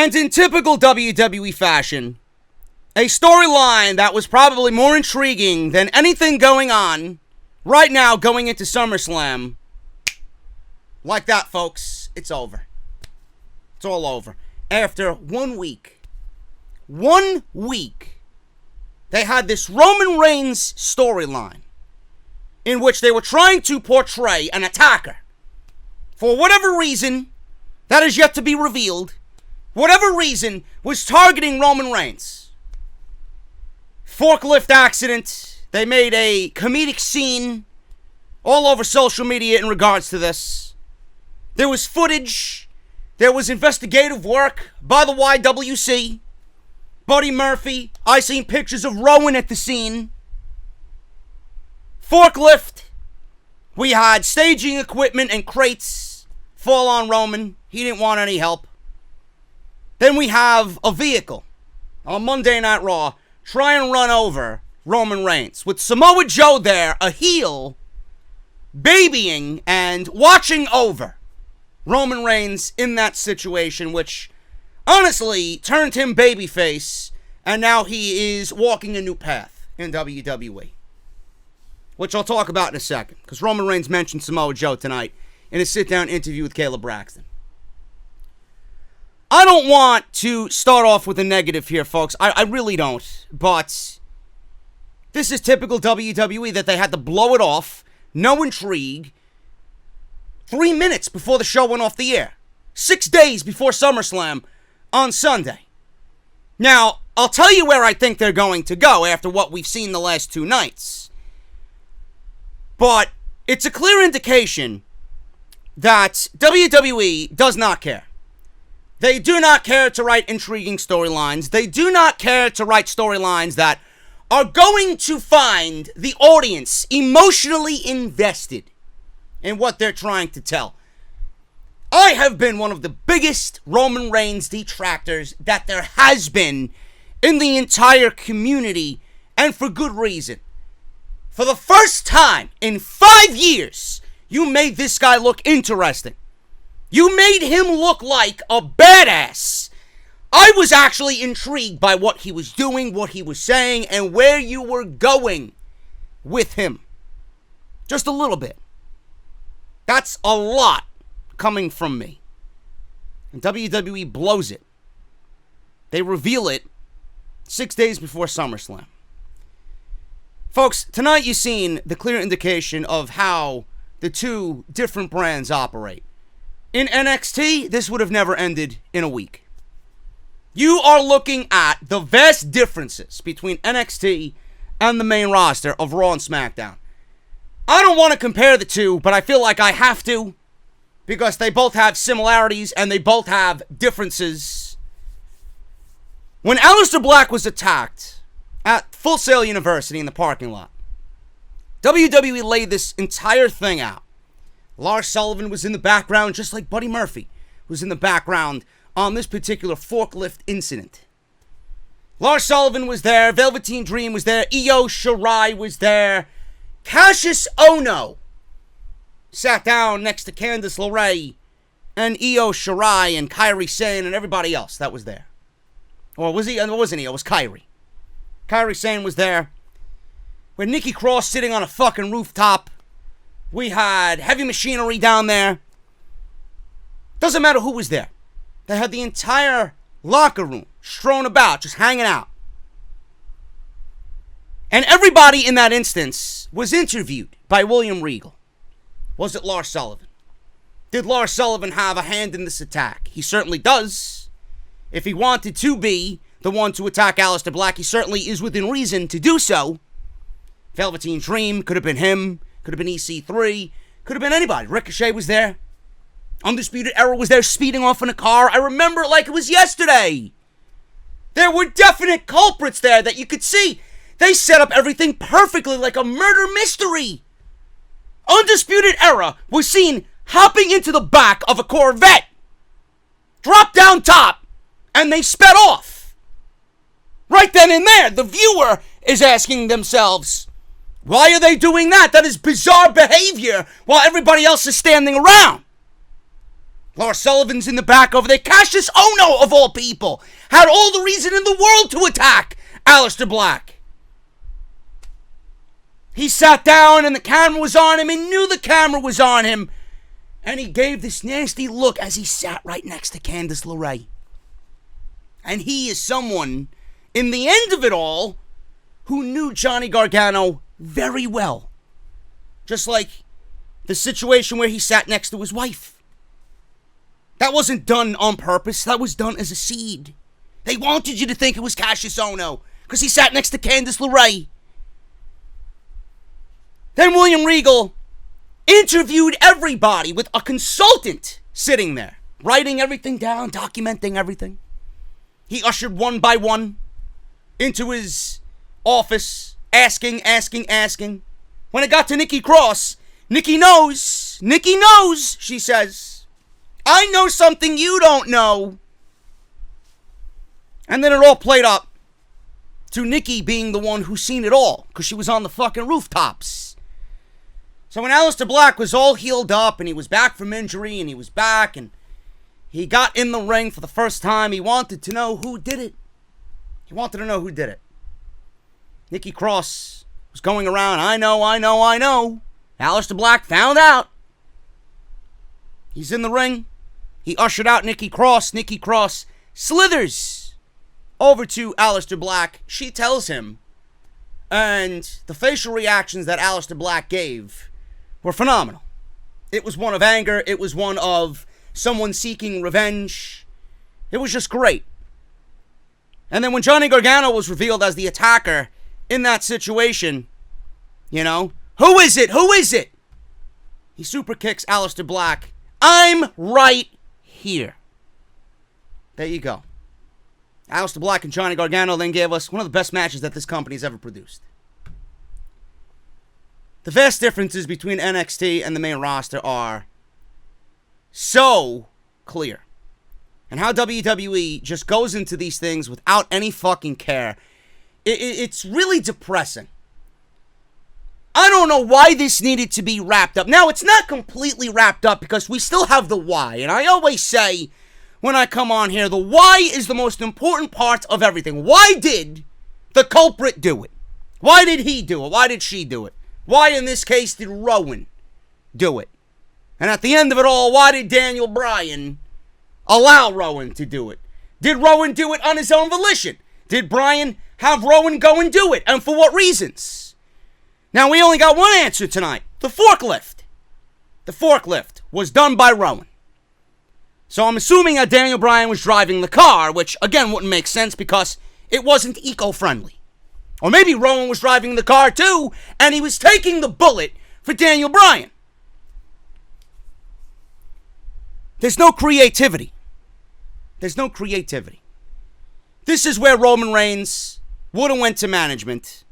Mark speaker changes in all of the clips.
Speaker 1: And in typical WWE fashion, a storyline that was probably more intriguing than anything going on right now going into SummerSlam. Like that, folks. It's over. It's all over. After 1 week. 1 week. They had this Roman Reigns storyline in which they were trying to portray an attacker. For whatever reason, that is yet to be revealed, whatever reason was targeting Roman Reigns. Forklift accident. They made a comedic scene all over social media in regards to this. There was footage. There was investigative work by the YWC. Buddy Murphy. I seen pictures of Rowan at the scene. Forklift. We had staging equipment and crates fall on Roman. He didn't want any help. Then we have a vehicle on Monday Night Raw try and run over Roman Reigns with Samoa Joe there, a heel, babying and watching over Roman Reigns in that situation, which honestly turned him babyface, and now he is walking a new path in WWE, which I'll talk about in a second, because Roman Reigns mentioned Samoa Joe tonight in a sit-down interview with Caleb Braxton. I don't want to start off with a negative here, folks. I really don't. But this is typical WWE that they had to blow it off. No intrigue. 3 minutes before the show went off the air. 6 days before SummerSlam on Sunday. Now, I'll tell you where I think they're going to go after what we've seen the last 2 nights. But it's a clear indication that WWE does not care. They do not care to write intriguing storylines. They do not care to write storylines that are going to find the audience emotionally invested in what they're trying to tell. I have been one of the biggest Roman Reigns detractors that there has been in the entire community, and for good reason. For the first time in 5 years, you made this guy look interesting. You made him look like a badass. I was actually intrigued by what he was doing, what he was saying, and where you were going with him. Just a little bit. That's a lot coming from me. And WWE blows it. They reveal it 6 days before SummerSlam. Folks, tonight you've seen the clear indication of how the two different brands operate. In NXT, this would have never ended in a week. You are looking at the vast differences between NXT and the main roster of Raw and SmackDown. I don't want to compare the two, but I feel like I have to, because they both have similarities and they both have differences. When Alistair Black was attacked at Full Sail University in the parking lot, WWE laid this entire thing out. Lars Sullivan was in the background, just like Buddy Murphy was in the background on this particular forklift incident. Lars Sullivan was there, Velveteen Dream was there, Io Shirai was there, Cassius Ohno sat down next to Candice LeRae and Io Shirai and Kairi Sane and everybody else that was there. Or was he? It wasn't Io, it was Kairi. Kairi Sane was there. With Nikki Cross sitting on a fucking rooftop. We had Heavy Machinery down there. Doesn't matter who was there. They had the entire locker room strewn about, just hanging out. And everybody in that instance was interviewed by William Regal. Was it Lars Sullivan? Did Lars Sullivan have a hand in this attack? He certainly does. If he wanted to be the one to attack Alistair Black, he certainly is within reason to do so. Velveteen Dream, could have been him. Could have been EC3. Could have been anybody. Ricochet was there. Undisputed Era was there speeding off in a car. I remember it like it was yesterday. There were definite culprits there that you could see. They set up everything perfectly like a murder mystery. Undisputed Era was seen hopping into the back of a Corvette. Dropped down top. And they sped off. Right then and there, the viewer is asking themselves, why are they doing that? That is bizarre behavior while everybody else is standing around. Lars Sullivan's in the back over there. Cassius Ohno, of all people, had all the reason in the world to attack Alistair Black. He sat down and the camera was on him. He knew the camera was on him. And he gave this nasty look as he sat right next to Candice LeRae. And he is someone, in the end of it all, who knew Johnny Gargano very well. Just like the situation where he sat next to his wife. That wasn't done on purpose. That was done as a seed. They wanted you to think it was Cassius Ohno because he sat next to Candice LeRae. Then William Regal interviewed everybody with a consultant sitting there, writing everything down, documenting everything. He ushered one by one into his office, asking. When it got to Nikki Cross, Nikki knows, she says. I know something you don't know. And then it all played up to Nikki being the one who seen it all, because she was on the fucking rooftops. So when Alistair Black was all healed up and he was back from injury and he was back and he got in the ring for the first time, he wanted to know who did it. Nikki Cross was going around, I know. Alistair Black found out. He's in the ring. He ushered out Nikki Cross. Nikki Cross slithers over to Alistair Black. She tells him. And the facial reactions that Alistair Black gave were phenomenal. It was one of anger. It was one of someone seeking revenge. It was just great. And then when Johnny Gargano was revealed as the attacker in that situation, who is it? He super kicks Alistair Black. I'm right here. There you go. Alistair Black and Johnny Gargano then gave us one of the best matches that this company's ever produced. The vast differences between NXT and the main roster are so clear. And how WWE just goes into these things without any fucking care. It's really depressing. I don't know why this needed to be wrapped up. Now, it's not completely wrapped up because we still have the why. And I always say when I come on here, the why is the most important part of everything. Why did the culprit do it? Why did he do it? Why did she do it? Why, in this case, did Rowan do it? And at the end of it all, why did Daniel Bryan allow Rowan to do it? Did Rowan do it on his own volition? Did Bryan have Rowan go and do it? And for what reasons? Now, we only got one answer tonight. The forklift. The forklift was done by Rowan. So I'm assuming that Daniel Bryan was driving the car, which, again, wouldn't make sense because it wasn't eco-friendly. Or maybe Rowan was driving the car, too, and he was taking the bullet for Daniel Bryan. There's no creativity. This is where Roman Reigns would have went to management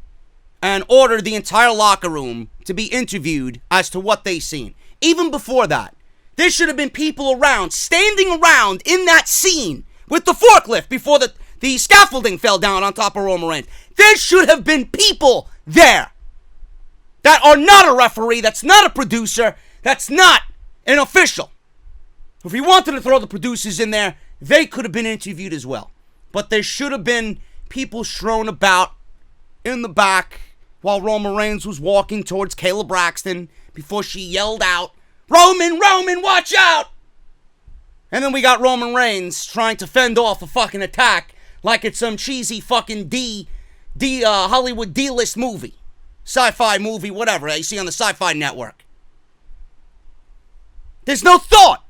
Speaker 1: and ordered the entire locker room to be interviewed as to what they seen. Even before that, there should have been people around, standing around in that scene with the forklift before the scaffolding fell down on top of Roman Reigns. There should have been people there that are not a referee, that's not a producer, that's not an official. If you wanted to throw the producers in there, they could have been interviewed as well. But there should have been people strewn about in the back while Roman Reigns was walking towards Kayla Braxton before she yelled out, Roman, watch out! And then we got Roman Reigns trying to fend off a fucking attack like it's some cheesy fucking Hollywood D-list movie. Sci-fi movie, whatever you see on the Sci-Fi Network. There's no thought.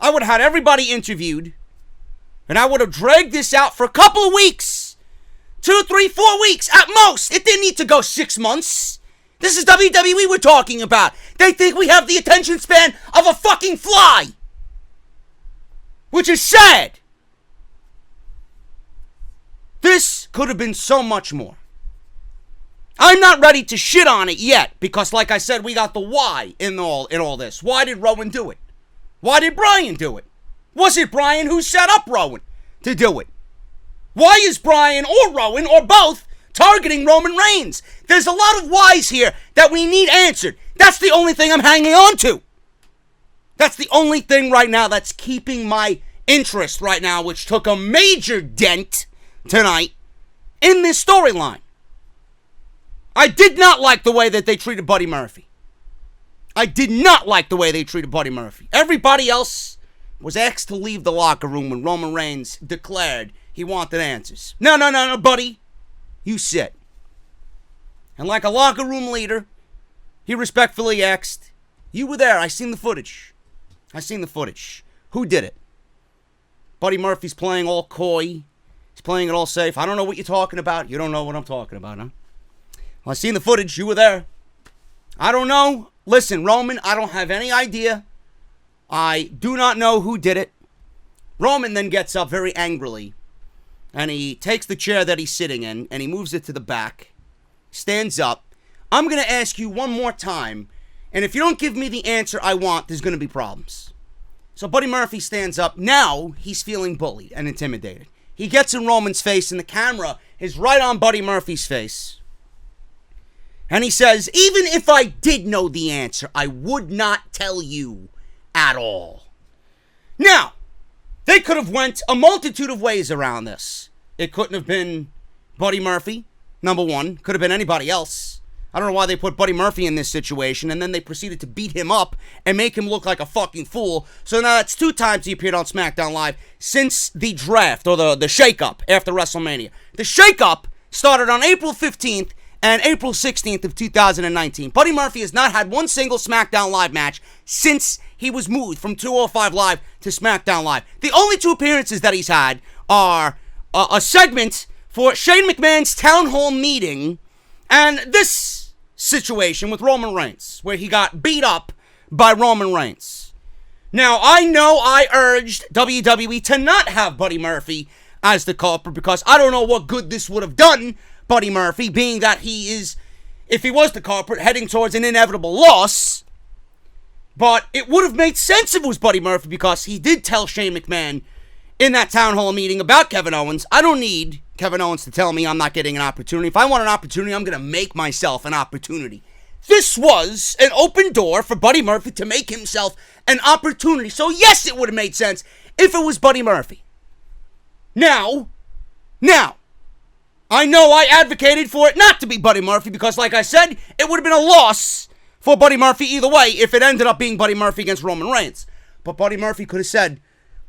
Speaker 1: I would have had everybody interviewed, and I would have dragged this out for a couple of weeks. 2, 3, 4 weeks at most. It didn't need to go 6 months. This is WWE we're talking about. They think we have the attention span of a fucking fly. Which is sad. This could have been so much more. I'm not ready to shit on it yet because, like I said, we got the why in all this. Why did Rowan do it? Why did Bryan do it? Was it Bryan who set up Rowan to do it? Why is Bryan or Rowan or both targeting Roman Reigns? There's a lot of whys here that we need answered. That's the only thing I'm hanging on to. That's the only thing right now that's keeping my interest right now, which took a major dent tonight in this storyline. I did not like the way that they treated Buddy Murphy. I did not like the way they treated Buddy Murphy. Everybody else was asked to leave the locker room when Roman Reigns declared he wanted answers. No, buddy. You sit. And like a locker room leader, he respectfully asked, you were there. I seen the footage. Who did it? Buddy Murphy's playing all coy. He's playing it all safe. I don't know what you're talking about. You don't know what I'm talking about, huh? Well, I seen the footage. You were there. I don't know. Listen, Roman, I don't have any idea. I do not know who did it. Roman then gets up very angrily, and he takes the chair that he's sitting in, and he moves it to the back, stands up. I'm going to ask you one more time, and if you don't give me the answer I want, there's going to be problems. So Buddy Murphy stands up. Now he's feeling bullied and intimidated. He gets in Roman's face, and the camera is right on Buddy Murphy's face. And he says, even if I did know the answer, I would not tell you at all. Now, they could have went a multitude of ways around this. It couldn't have been Buddy Murphy, number one. Could have been anybody else. I don't know why they put Buddy Murphy in this situation, and then they proceeded to beat him up and make him look like a fucking fool. So now that's 2 times he appeared on SmackDown Live since the draft, or the shake-up after WrestleMania. The shake-up started on April 15th and April 16th of 2019. Buddy Murphy has not had one single SmackDown Live match since he was moved from 205 Live to SmackDown Live. The only 2 appearances that he's had are a segment for Shane McMahon's Town Hall meeting and this situation with Roman Reigns, where he got beat up by Roman Reigns. Now, I know I urged WWE to not have Buddy Murphy as the culprit because I don't know what good this would have done Buddy Murphy, being that he is, if he was the culprit, heading towards an inevitable loss. But it would have made sense if it was Buddy Murphy because he did tell Shane McMahon in that town hall meeting about Kevin Owens. I don't need Kevin Owens to tell me I'm not getting an opportunity. If I want an opportunity, I'm going to make myself an opportunity. This was an open door for Buddy Murphy to make himself an opportunity. So yes, it would have made sense if it was Buddy Murphy. Now, I know I advocated for it not to be Buddy Murphy because, like I said, it would have been a loss for Buddy Murphy either way if it ended up being Buddy Murphy against Roman Reigns. But Buddy Murphy could have said,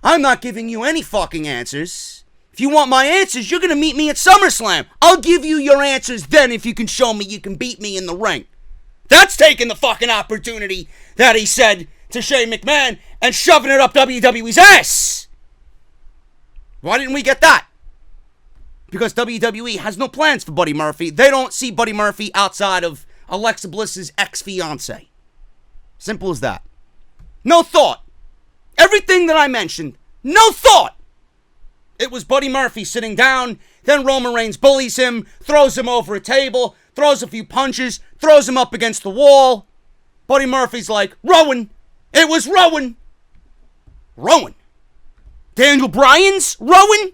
Speaker 1: I'm not giving you any fucking answers. If you want my answers, you're going to meet me at Summerslam. I'll give you your answers then if you can show me you can beat me in the ring. That's taking the fucking opportunity that he said to Shane McMahon and shoving it up WWE's ass. Why didn't we get that? Because WWE has no plans for Buddy Murphy. They don't see Buddy Murphy outside of Alexa Bliss's ex-fiance. Simple as that. No thought. Everything that I mentioned, no thought. It was Buddy Murphy sitting down, then Roman Reigns bullies him, throws him over a table, throws a few punches, throws him up against the wall. Buddy Murphy's like, Rowan. It was Rowan. Rowan. Daniel Bryan's Rowan?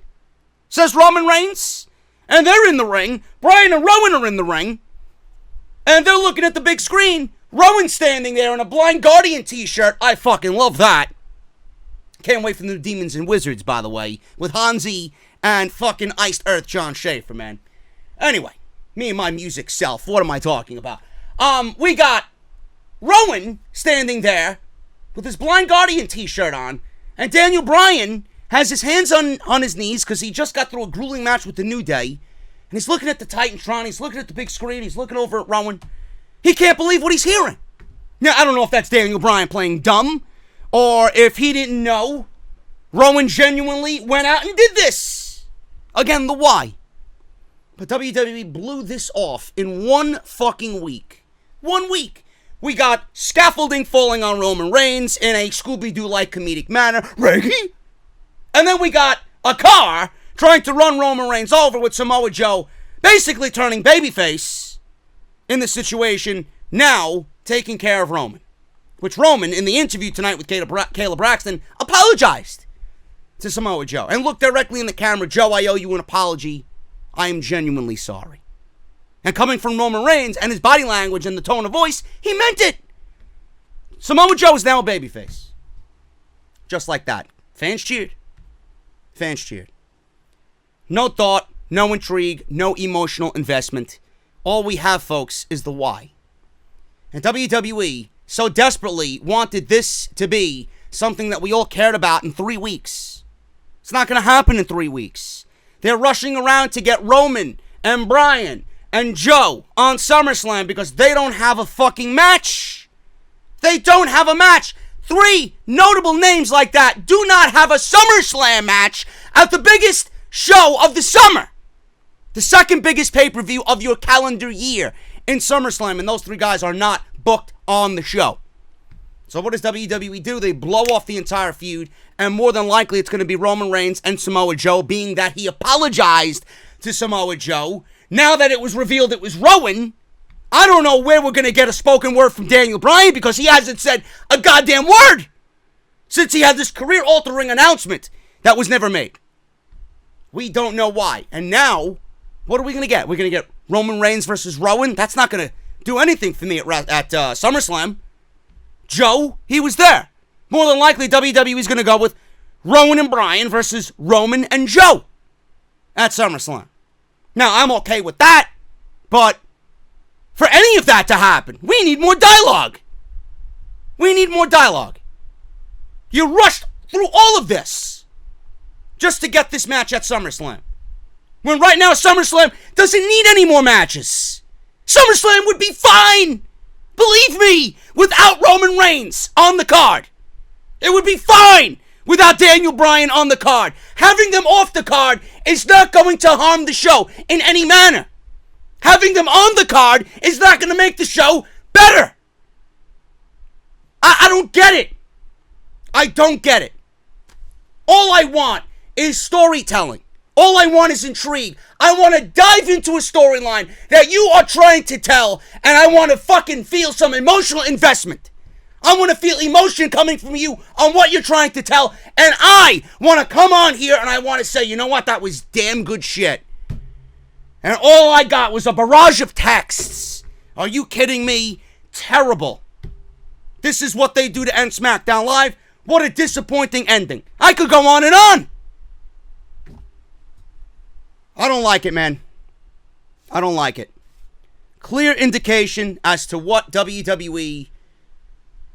Speaker 1: Says Roman Reigns. And they're in the ring. Bryan and Rowan are in the ring. And they're looking at the big screen. Rowan standing there in a Blind Guardian t-shirt. I fucking love that. Can't wait for the Demons and Wizards, by the way. With Hanzi and fucking Iced Earth John Schaefer, man. Anyway, me and my music self. What am I talking about? We got Rowan standing there with his Blind Guardian t-shirt on. And Daniel Bryan has his hands on his knees because he just got through a grueling match with the New Day. And he's looking at the Titantron. He's looking at the big screen. He's looking over at Rowan. He can't believe what he's hearing. Now, I don't know if that's Daniel Bryan playing dumb or if he didn't know Rowan genuinely went out and did this. Again, the why. But WWE blew this off in one fucking week. 1 week. We got scaffolding falling on Roman Reigns in a Scooby-Doo-like comedic manner. Reggie? And then we got a car trying to run Roman Reigns over with Samoa Joe basically turning babyface in the situation, now taking care of Roman. Which Roman, in the interview tonight with Kayla Braxton, apologized to Samoa Joe and looked directly in the camera. Joe, I owe you an apology. I am genuinely sorry. And coming from Roman Reigns and his body language and the tone of voice, he meant it. Samoa Joe is now a babyface. Just like that. Fans cheered. Fans cheered. No thought, no intrigue, no emotional investment. All we have, folks, is the why. And WWE so desperately wanted this to be something that we all cared about in 3 weeks. It's not going to happen in 3 weeks. They're rushing around to get Roman and Bryan and Joe on SummerSlam because they don't have a fucking match. They don't have a match. 3 notable names like that do not have a SummerSlam match at the biggest show of the summer. The second biggest pay-per-view of your calendar year in SummerSlam, and those 3 guys are not booked on the show. So what does WWE do? They blow off the entire feud, and more than likely it's going to be Roman Reigns and Samoa Joe, being that he apologized to Samoa Joe. Now that it was revealed it was Rowan, I don't know where we're going to get a spoken word from Daniel Bryan because he hasn't said a goddamn word since he had this career-altering announcement that was never made. We don't know why. And now, what are we going to get? We're going to get Roman Reigns versus Rowan? That's not going to do anything for me at SummerSlam. Joe, he was there. More than likely, WWE's going to go with Rowan and Bryan versus Roman and Joe at SummerSlam. Now, I'm okay with that, but for any of that to happen, we need more dialogue. We need more dialogue. You rushed through all of this just to get this match at SummerSlam. When right now SummerSlam doesn't need any more matches. SummerSlam would be fine. Believe me, without Roman Reigns on the card. It would be fine without Daniel Bryan on the card. Having them off the card is not going to harm the show in any manner. Having them on the card is not going to make the show better. I don't get it. I don't get it. All I want is storytelling. All I want is intrigue. I want to dive into a storyline that you are trying to tell, and I want to fucking feel some emotional investment. I want to feel emotion coming from you on what you're trying to tell, and I want to come on here and I want to say, you know what, that was damn good shit. And all I got was a barrage of texts. Are you kidding me? Terrible. This is what they do to end SmackDown Live. What a disappointing ending. I could go on and on. I don't like it, man. I don't like it. Clear indication as to what WWE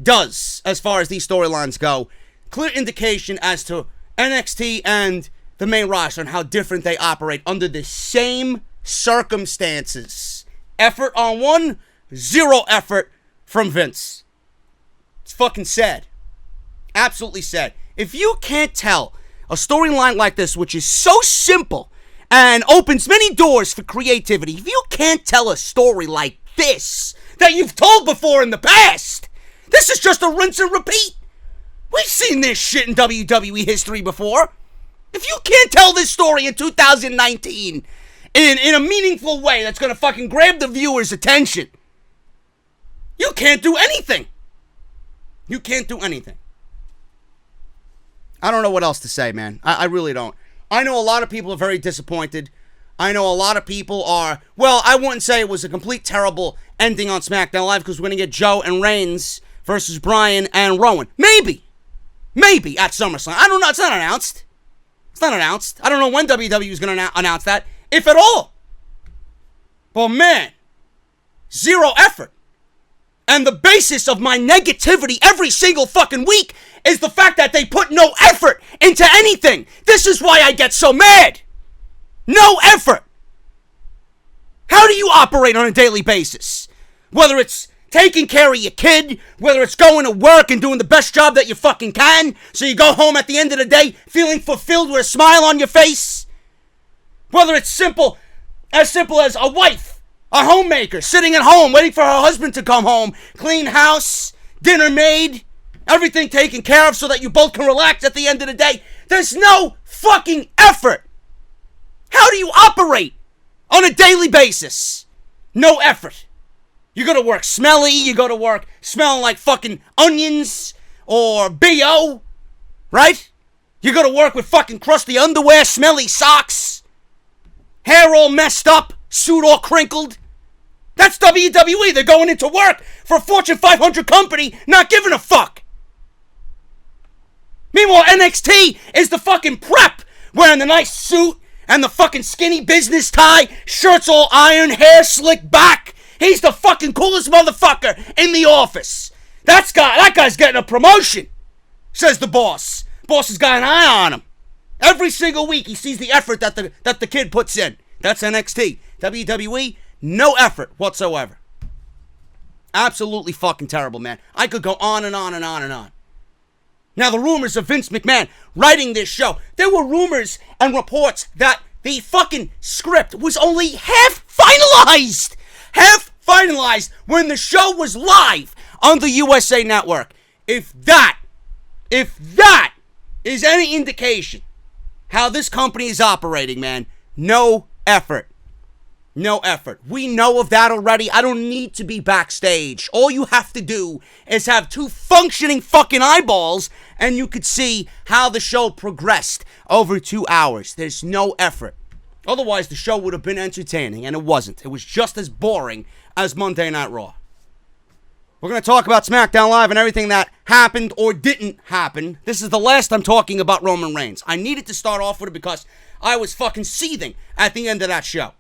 Speaker 1: does as far as these storylines go. Clear indication as to NXT and the main roster and how different they operate under the same circumstances. Effort on one, 0 effort from Vince. It's fucking sad. Absolutely sad. If you can't tell a storyline like this, which is so simple and opens many doors for creativity, if you can't tell a story like this that you've told before in the past, this is just a rinse and repeat. We've seen this shit in WWE history before. If you can't tell this story in 2019 in a meaningful way that's going to fucking grab the viewer's attention, you can't do anything. You can't do anything. I don't know what else to say, man. I really don't. I know a lot of people are very disappointed. I know a lot of people are, well, I wouldn't say it was a complete terrible ending on SmackDown Live because we're going to get Joe and Reigns versus Bryan and Rowan. Maybe at SummerSlam. I don't know. It's not announced. I don't know when WWE is going to announce that, if at all. But man, 0 effort. And the basis of my negativity every single fucking week is the fact that they put no effort into anything. This is why I get so mad. No effort. How do you operate on a daily basis? Whether it's taking care of your kid, whether it's going to work and doing the best job that you fucking can, so you go home at the end of the day feeling fulfilled with a smile on your face. Whether it's as simple as a wife, a homemaker, sitting at home, waiting for her husband to come home, clean house, dinner made, everything taken care of so that you both can relax at the end of the day. There's no fucking effort. How do you operate on a daily basis? No effort. You go to work smelly, you go to work smelling like fucking onions or BO, right? You go to work with fucking crusty underwear, smelly socks, hair all messed up, suit all crinkled. That's WWE. They're going into work for a Fortune 500 company, not giving a fuck. Meanwhile, NXT is the fucking prep, wearing the nice suit and the fucking skinny business tie, shirts all iron, hair slicked back. He's the fucking coolest motherfucker in the office. That guy's getting a promotion, says the boss. Boss has got an eye on him. Every single week he sees the effort that the kid puts in. That's NXT. WWE, no effort whatsoever. Absolutely fucking terrible, man. I could go on and on and on and on. Now, the rumors of Vince McMahon writing this show. There were rumors and reports that the fucking script was only half finalized. Half finalized when the show was live on the USA Network. If that is any indication how this company is operating, man, no effort. No effort. We know of that already. I don't need to be backstage. All you have to do is have two functioning fucking eyeballs and you could see how the show progressed over 2 hours. There's no effort. Otherwise, the show would have been entertaining, and it wasn't. It was just as boring as Monday Night Raw. We're going to talk about SmackDown Live and everything that happened or didn't happen. This is the last I'm talking about Roman Reigns. I needed to start off with it because I was fucking seething at the end of that show.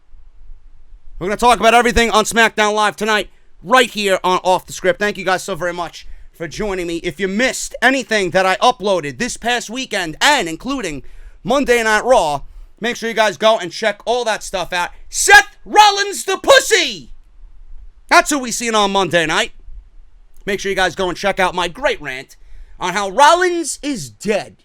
Speaker 1: We're going to talk about everything on SmackDown Live tonight, right here on Off the Script. Thank you guys so very much for joining me. If you missed anything that I uploaded this past weekend, and including Monday Night Raw, make sure you guys go and check all that stuff out. Seth Rollins the Pussy! That's who we seen on Monday night. Make sure you guys go and check out my great rant on how Rollins is dead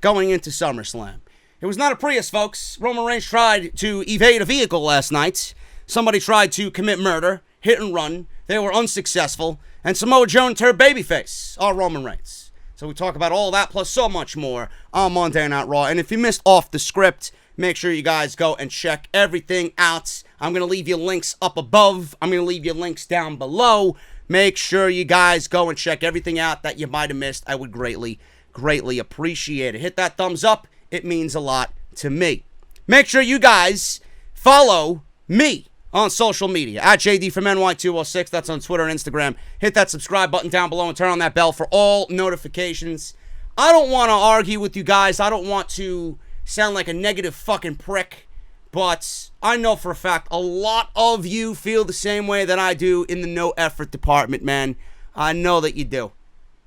Speaker 1: going into SummerSlam. It was not a Prius, folks. Roman Reigns tried to evade a vehicle last night. Somebody tried to commit murder, hit and run. They were unsuccessful. And Samoa Joe turned babyface, all Roman Reigns. So we talk about all that plus so much more on Monday Night Raw. And if you missed Off the Script, make sure you guys go and check everything out. I'm going to leave you links up above. I'm going to leave you links down below. Make sure you guys go and check everything out that you might have missed. I would greatly, greatly appreciate it. Hit that thumbs up. It means a lot to me. Make sure you guys follow me on social media at JD from NY206. That's on Twitter and Instagram. Hit that subscribe button down below and turn on that bell for all notifications. I don't want to argue with you guys. I don't want to sound like a negative fucking prick. But I know for a fact a lot of you feel the same way that I do in the no effort department, man. I know that you do.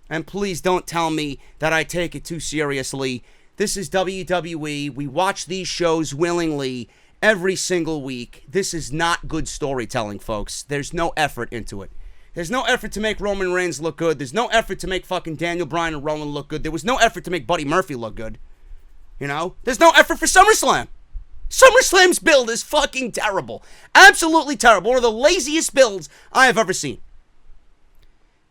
Speaker 1: And please don't tell me that I take it too seriously. This is WWE. We watch these shows willingly every single week. This is not good storytelling, folks. There's no effort into it. There's no effort to make Roman Reigns look good. There's no effort to make fucking Daniel Bryan and Rowan look good. There was no effort to make Buddy Murphy look good. You know? There's no effort for SummerSlam. SummerSlam's build is fucking terrible. Absolutely terrible. One of the laziest builds I have ever seen.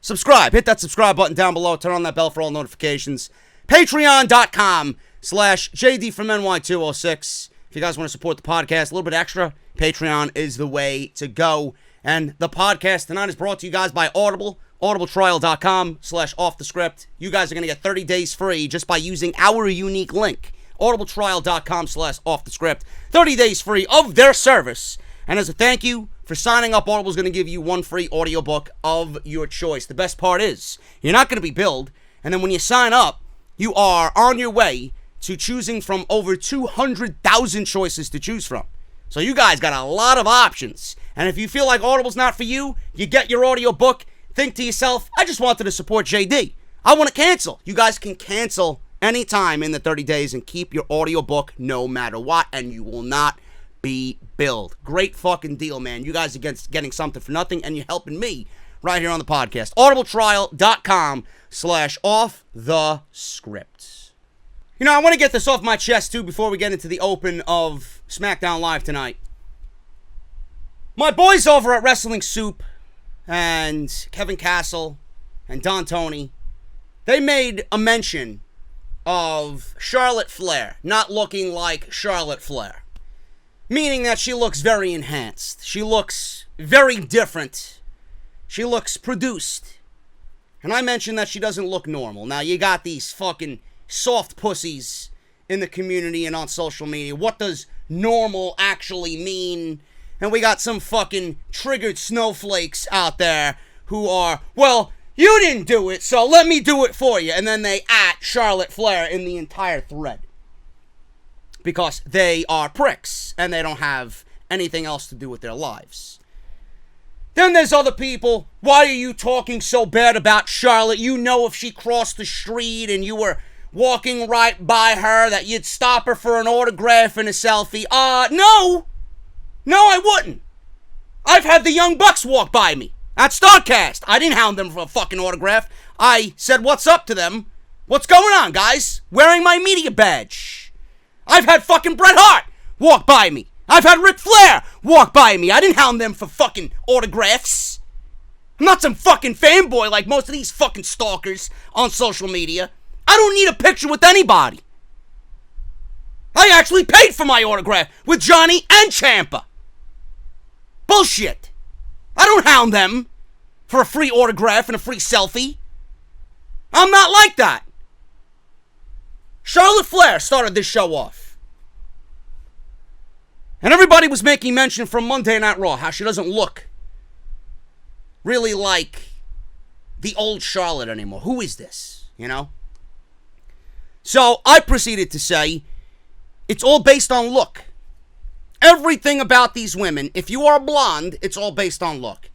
Speaker 1: Subscribe. Hit that subscribe button down below. Turn on that bell for all notifications. Patreon.com/JD from NY206. If you guys want to support the podcast a little bit extra, Patreon is the way to go. And the podcast tonight is brought to you guys by Audible. audibletrial.com/offthescript. You guys are going to get 30 days free just by using our unique link. audibletrial.com/offthescript. 30 days free of their service. And as a thank you for signing up, Audible's going to give you one free audiobook of your choice. The best part is, you're not going to be billed. And then when you sign up, you are on your way to choosing from over 200,000 choices to choose from. So you guys got a lot of options. And if you feel like Audible's not for you, you get your audiobook, think to yourself, I just wanted to support JD. I want to cancel. You guys can cancel anytime in the 30 days and keep your audiobook no matter what, and you will not be billed. Great fucking deal, man. You guys are getting something for nothing, and you're helping me right here on the podcast. audibletrial.com/offthescript. You know, I want to get this off my chest, too, before we get into the open of SmackDown Live tonight. My boys over at Wrestling Soup and Kevin Castle and Don Tony, they made a mention of Charlotte Flair not looking like Charlotte Flair. Meaning that she looks very enhanced. She looks very different. She looks produced. And I mentioned that she doesn't look normal. Now, you got these fucking soft pussies in the community and on social media. What does normal actually mean? And we got some fucking triggered snowflakes out there who are, well, You didn't do it, so let me do it for you. And then they at Charlotte Flair in the entire thread. Because they are pricks, and they don't have anything else to do with their lives. Then there's other people. Why are you talking so bad about Charlotte? You know if she crossed the street and you were walking right by her that you'd stop her for an autograph and a selfie. No. No, I wouldn't. I've had the Young Bucks walk by me at StarCast. I didn't hound them for a fucking autograph. I said, what's up to them? What's going on, guys? Wearing my media badge. I've had fucking Bret Hart walk by me. I've had Ric Flair walk by me. I didn't hound them for fucking autographs. I'm not some fucking fanboy like most of these fucking stalkers on social media. I don't need a picture with anybody. I actually paid for my autograph with Johnny and Ciampa. Bullshit. I don't hound them for a free autograph and a free selfie. I'm not like that. Charlotte Flair started this show off. And everybody was making mention from Monday Night Raw how she doesn't look really like the old Charlotte anymore. Who is this? You know? So I proceeded to say it's all based on look. Everything about these women, if you are blonde, it's all based on look.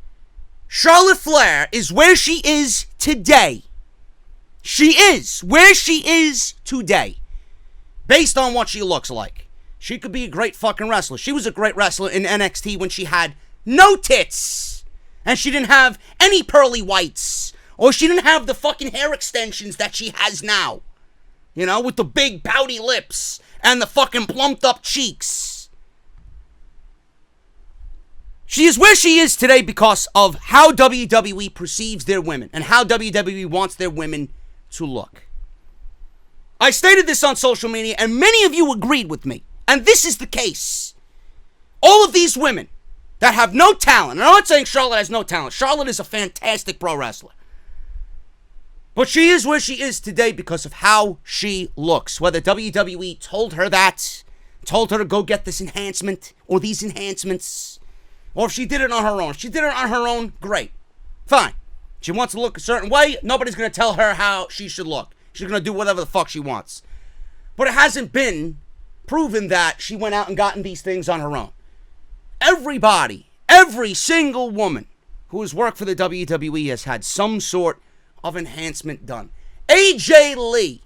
Speaker 1: Charlotte Flair is where she is today. She is where she is today. Based on what she looks like. She could be a great fucking wrestler. She was a great wrestler in NXT when she had no tits. And she didn't have any pearly whites. Or she didn't have the fucking hair extensions that she has now. You know, with the big pouty lips and the fucking plumped up cheeks. She is where she is today because of how WWE perceives their women and how WWE wants their women to look. I stated this on social media and many of you agreed with me. And this is the case. All of these women that have no talent, and I'm not saying Charlotte has no talent. Charlotte is a fantastic pro wrestler. But she is where she is today because of how she looks. Whether WWE told her that, told her to go get this enhancement or these enhancements, or if she did it on her own. If she did it on her own, great. Fine. She wants to look a certain way, nobody's going to tell her how she should look. She's going to do whatever the fuck she wants. But it hasn't been proven that she went out and gotten these things on her own. Everybody, every single woman who has worked for the WWE has had some sort of enhancement done. AJ Lee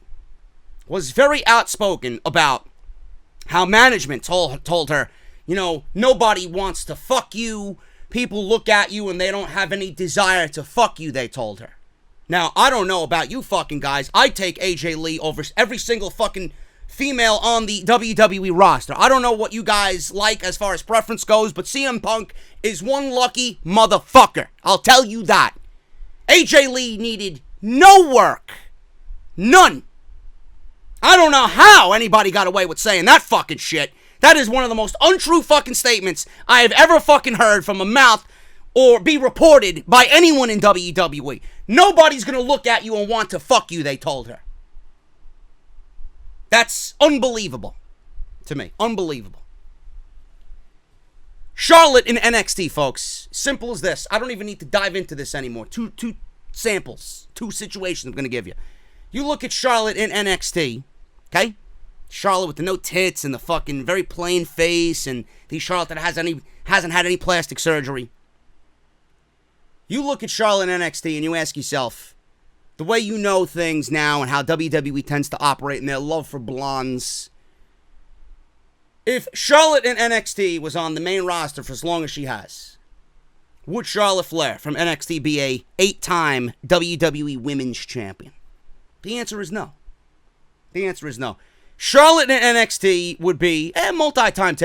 Speaker 1: was very outspoken about how management told her, you know, nobody wants to fuck you. People look at you and they don't have any desire to fuck you, they told her. Now, I don't know about you fucking guys. I take AJ Lee over every single fucking female on the WWE roster. I don't know what you guys like as far as preference goes, but CM Punk is one lucky motherfucker. I'll tell you that. AJ Lee needed no work. None. I don't know how anybody got away with saying that fucking shit. That is one of the most untrue fucking statements I have ever fucking heard from a mouth or be reported by anyone in WWE. Nobody's gonna look at you and want to fuck you, they told her. That's unbelievable to me. Unbelievable. Charlotte in NXT, folks. Simple as this. I don't even need to dive into this anymore. Two samples. Two situations I'm going to give you. You look at Charlotte in NXT, okay? Charlotte with the no tits and the fucking very plain face and the Charlotte that hasn't had any plastic surgery. You look at Charlotte in NXT and you ask yourself, the way you know things now and how WWE tends to operate and their love for blondes. If Charlotte in NXT was on the main roster for as long as she has, would Charlotte Flair from NXT be a 8-time WWE Women's Champion? The answer is no. The answer is no. Charlotte in NXT would be a multi-time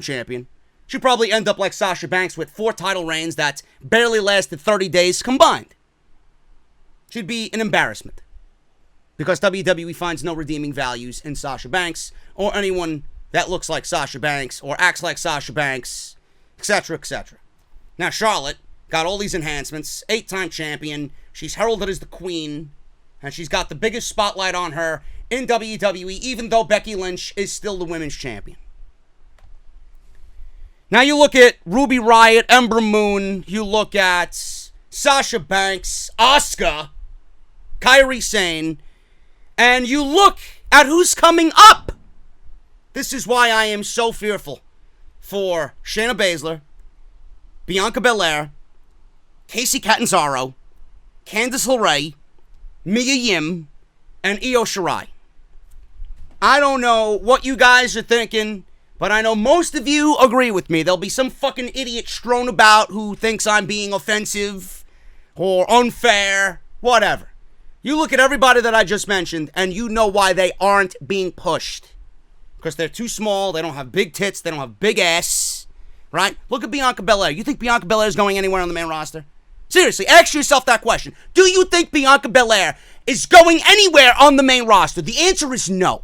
Speaker 1: champion. She'd probably end up like Sasha Banks with 4 title reigns that barely lasted 30 days combined. She'd be an embarrassment. Because WWE finds no redeeming values in Sasha Banks or anyone that looks like Sasha Banks or acts like Sasha Banks, etc., etc. Now, Charlotte got all these enhancements, 8-time champion. She's heralded as the queen, and she's got the biggest spotlight on her in WWE, even though Becky Lynch is still the women's champion. Now, you look at Ruby Riott, Ember Moon, you look at Sasha Banks, Asuka, Kairi Sane, and you look at who's coming up. This is why I am so fearful for Shayna Baszler, Bianca Belair, Kacy Catanzaro, Candice LeRae, Mia Yim, and Io Shirai. I don't know what you guys are thinking, but I know most of you agree with me. There'll be some fucking idiot strewn about who thinks I'm being offensive or unfair, whatever. You look at everybody that I just mentioned, and you know why they aren't being pushed. Because they're too small, they don't have big tits, they don't have big ass, right? Look at Bianca Belair. You think Bianca Belair is going anywhere on the main roster? Seriously, ask yourself that question. Do you think Bianca Belair is going anywhere on the main roster? The answer is no.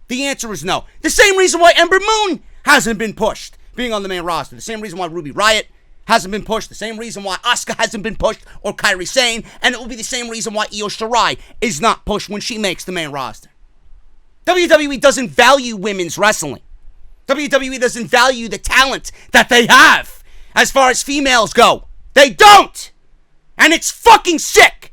Speaker 1: The answer is no. The same reason why Ember Moon hasn't been pushed, being on the main roster. The same reason why Ruby Riott hasn't been pushed. The same reason why Asuka hasn't been pushed, or Kairi Sane. And it will be the same reason why Io Shirai is not pushed when she makes the main roster. WWE doesn't value women's wrestling. WWE doesn't value the talent that they have as far as females go. They don't! And it's fucking sick.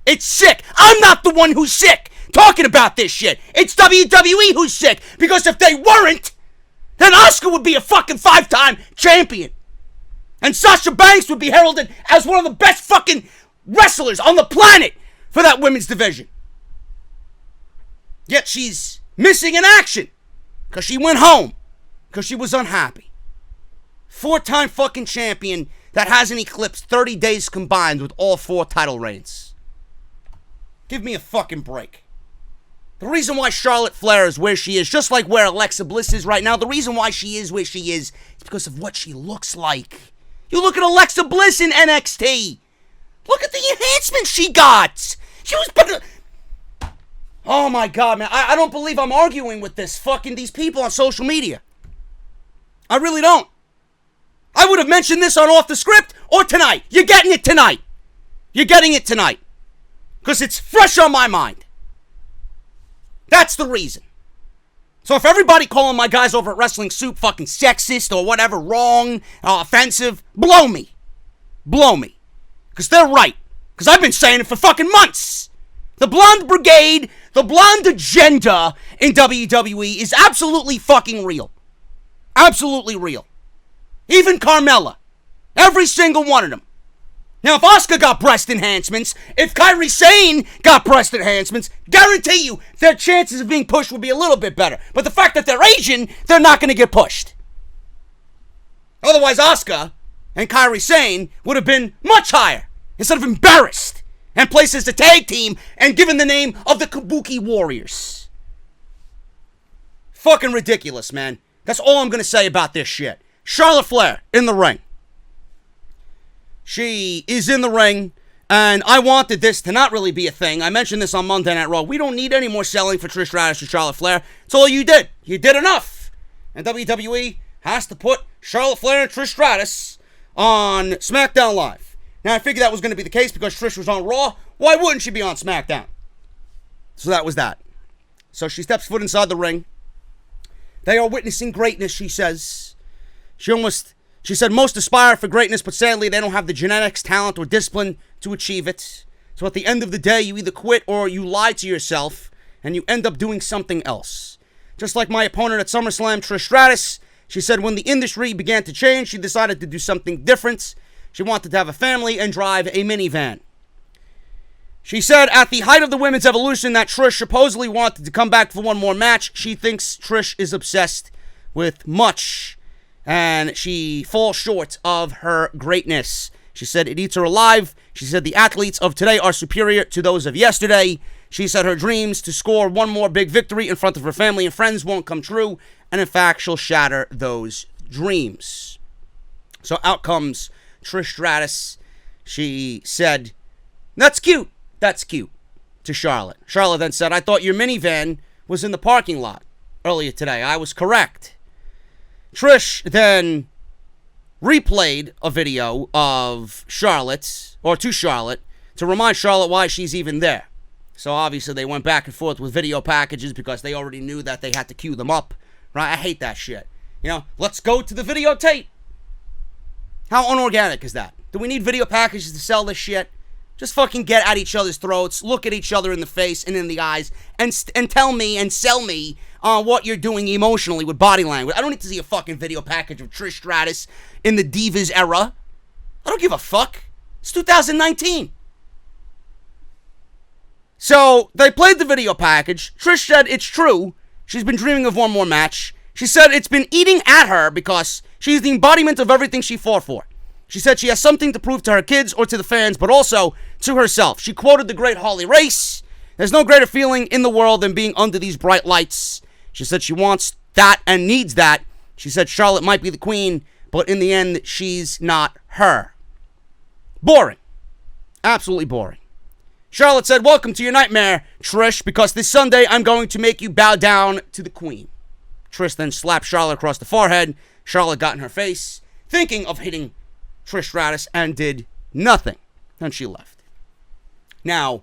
Speaker 1: It's sick. I'm not the one who's sick talking about this shit. It's WWE who's sick. Because if they weren't, then Asuka would be a fucking 5-time champion. And Sasha Banks would be heralded as one of the best fucking wrestlers on the planet for that women's division. Yet she's missing in action because she went home because she was unhappy. 4-time fucking champion that hasn't eclipsed 30 days combined with all 4 title reigns. Give me a fucking break. The reason why Charlotte Flair is where she is, just like where Alexa Bliss is right now, the reason why she is where she is because of what she looks like. You look at Alexa Bliss in NXT. Look at the enhancements she got. She was putting... Oh my God, man. I don't believe I'm arguing with these people on social media. I really don't. I would have mentioned this on Off the Script or tonight. You're getting it tonight. You're getting it tonight. Because it's fresh on my mind. That's the reason. So if everybody calling my guys over at Wrestling Soup fucking sexist or whatever, wrong, offensive, blow me. Blow me. Because they're right. Because I've been saying it for fucking months. The blonde brigade, the blonde agenda in WWE is absolutely fucking real. Absolutely real. Even Carmella. Every single one of them. Now, if Asuka got breast enhancements, if Kairi Sane got breast enhancements, guarantee you their chances of being pushed would be a little bit better. But the fact that they're Asian, they're not going to get pushed. Otherwise, Asuka and Kairi Sane would have been much higher instead of embarrassed and placed as a tag team and given the name of the Kabuki Warriors. Fucking ridiculous, man. That's all I'm going to say about this shit. Charlotte Flair in the ring. She is in the ring, and I wanted this to not really be a thing. I mentioned this on Monday Night Raw. We don't need any more selling for Trish Stratus or Charlotte Flair. It's all you did. You did enough. And WWE has to put Charlotte Flair and Trish Stratus on SmackDown Live. Now, I figured that was going to be the case because Trish was on Raw. Why wouldn't she be on SmackDown? So that was that. So she steps foot inside the ring. They are witnessing greatness, she says. She said most aspire for greatness, but sadly they don't have the genetics, talent, or discipline to achieve it. So at the end of the day, you either quit or you lie to yourself, and you end up doing something else. Just like my opponent at Summerslam, Trish Stratus, she said when the industry began to change, she decided to do something different. She wanted to have a family and drive a minivan. She said at the height of the women's evolution that Trish supposedly wanted to come back for one more match. She thinks Trish is obsessed with much, and she falls short of her greatness. She said it eats her alive. She said the athletes of today are superior to those of yesterday. She said her dreams to score one more big victory in front of her family and friends won't come true. And in fact, she'll shatter those dreams. So out comes Trish Stratus. She said, "That's cute. That's cute," to Charlotte. Charlotte then said, "I thought your minivan was in the parking lot earlier today. I was correct." Trish then replayed a video of Charlotte, or to Charlotte, to remind Charlotte why she's even there. So obviously they went back and forth with video packages because they already knew that they had to queue them up. Right? I hate that shit. You know, let's go to the videotape. How unorganic is that? Do we need video packages to sell this shit? Just fucking get at each other's throats, look at each other in the face and in the eyes, and tell me and sell me what you're doing emotionally with body language. I don't need to see a fucking video package of Trish Stratus in the Divas era. I don't give a fuck. It's 2019. So, they played the video package. Trish said it's true. She's been dreaming of one more match. She said it's been eating at her because she's the embodiment of everything she fought for. She said she has something to prove to her kids or to the fans, but also to herself. She quoted the great Harley Race. There's no greater feeling in the world than being under these bright lights. She said she wants that and needs that. She said Charlotte might be the queen, but in the end, she's not her. Boring. Absolutely boring. Charlotte said, welcome to your nightmare, Trish, because this Sunday I'm going to make you bow down to the queen. Trish then slapped Charlotte across the forehead. Charlotte got in her face, thinking of hitting Trish Stratus, and did nothing. And she left. Now,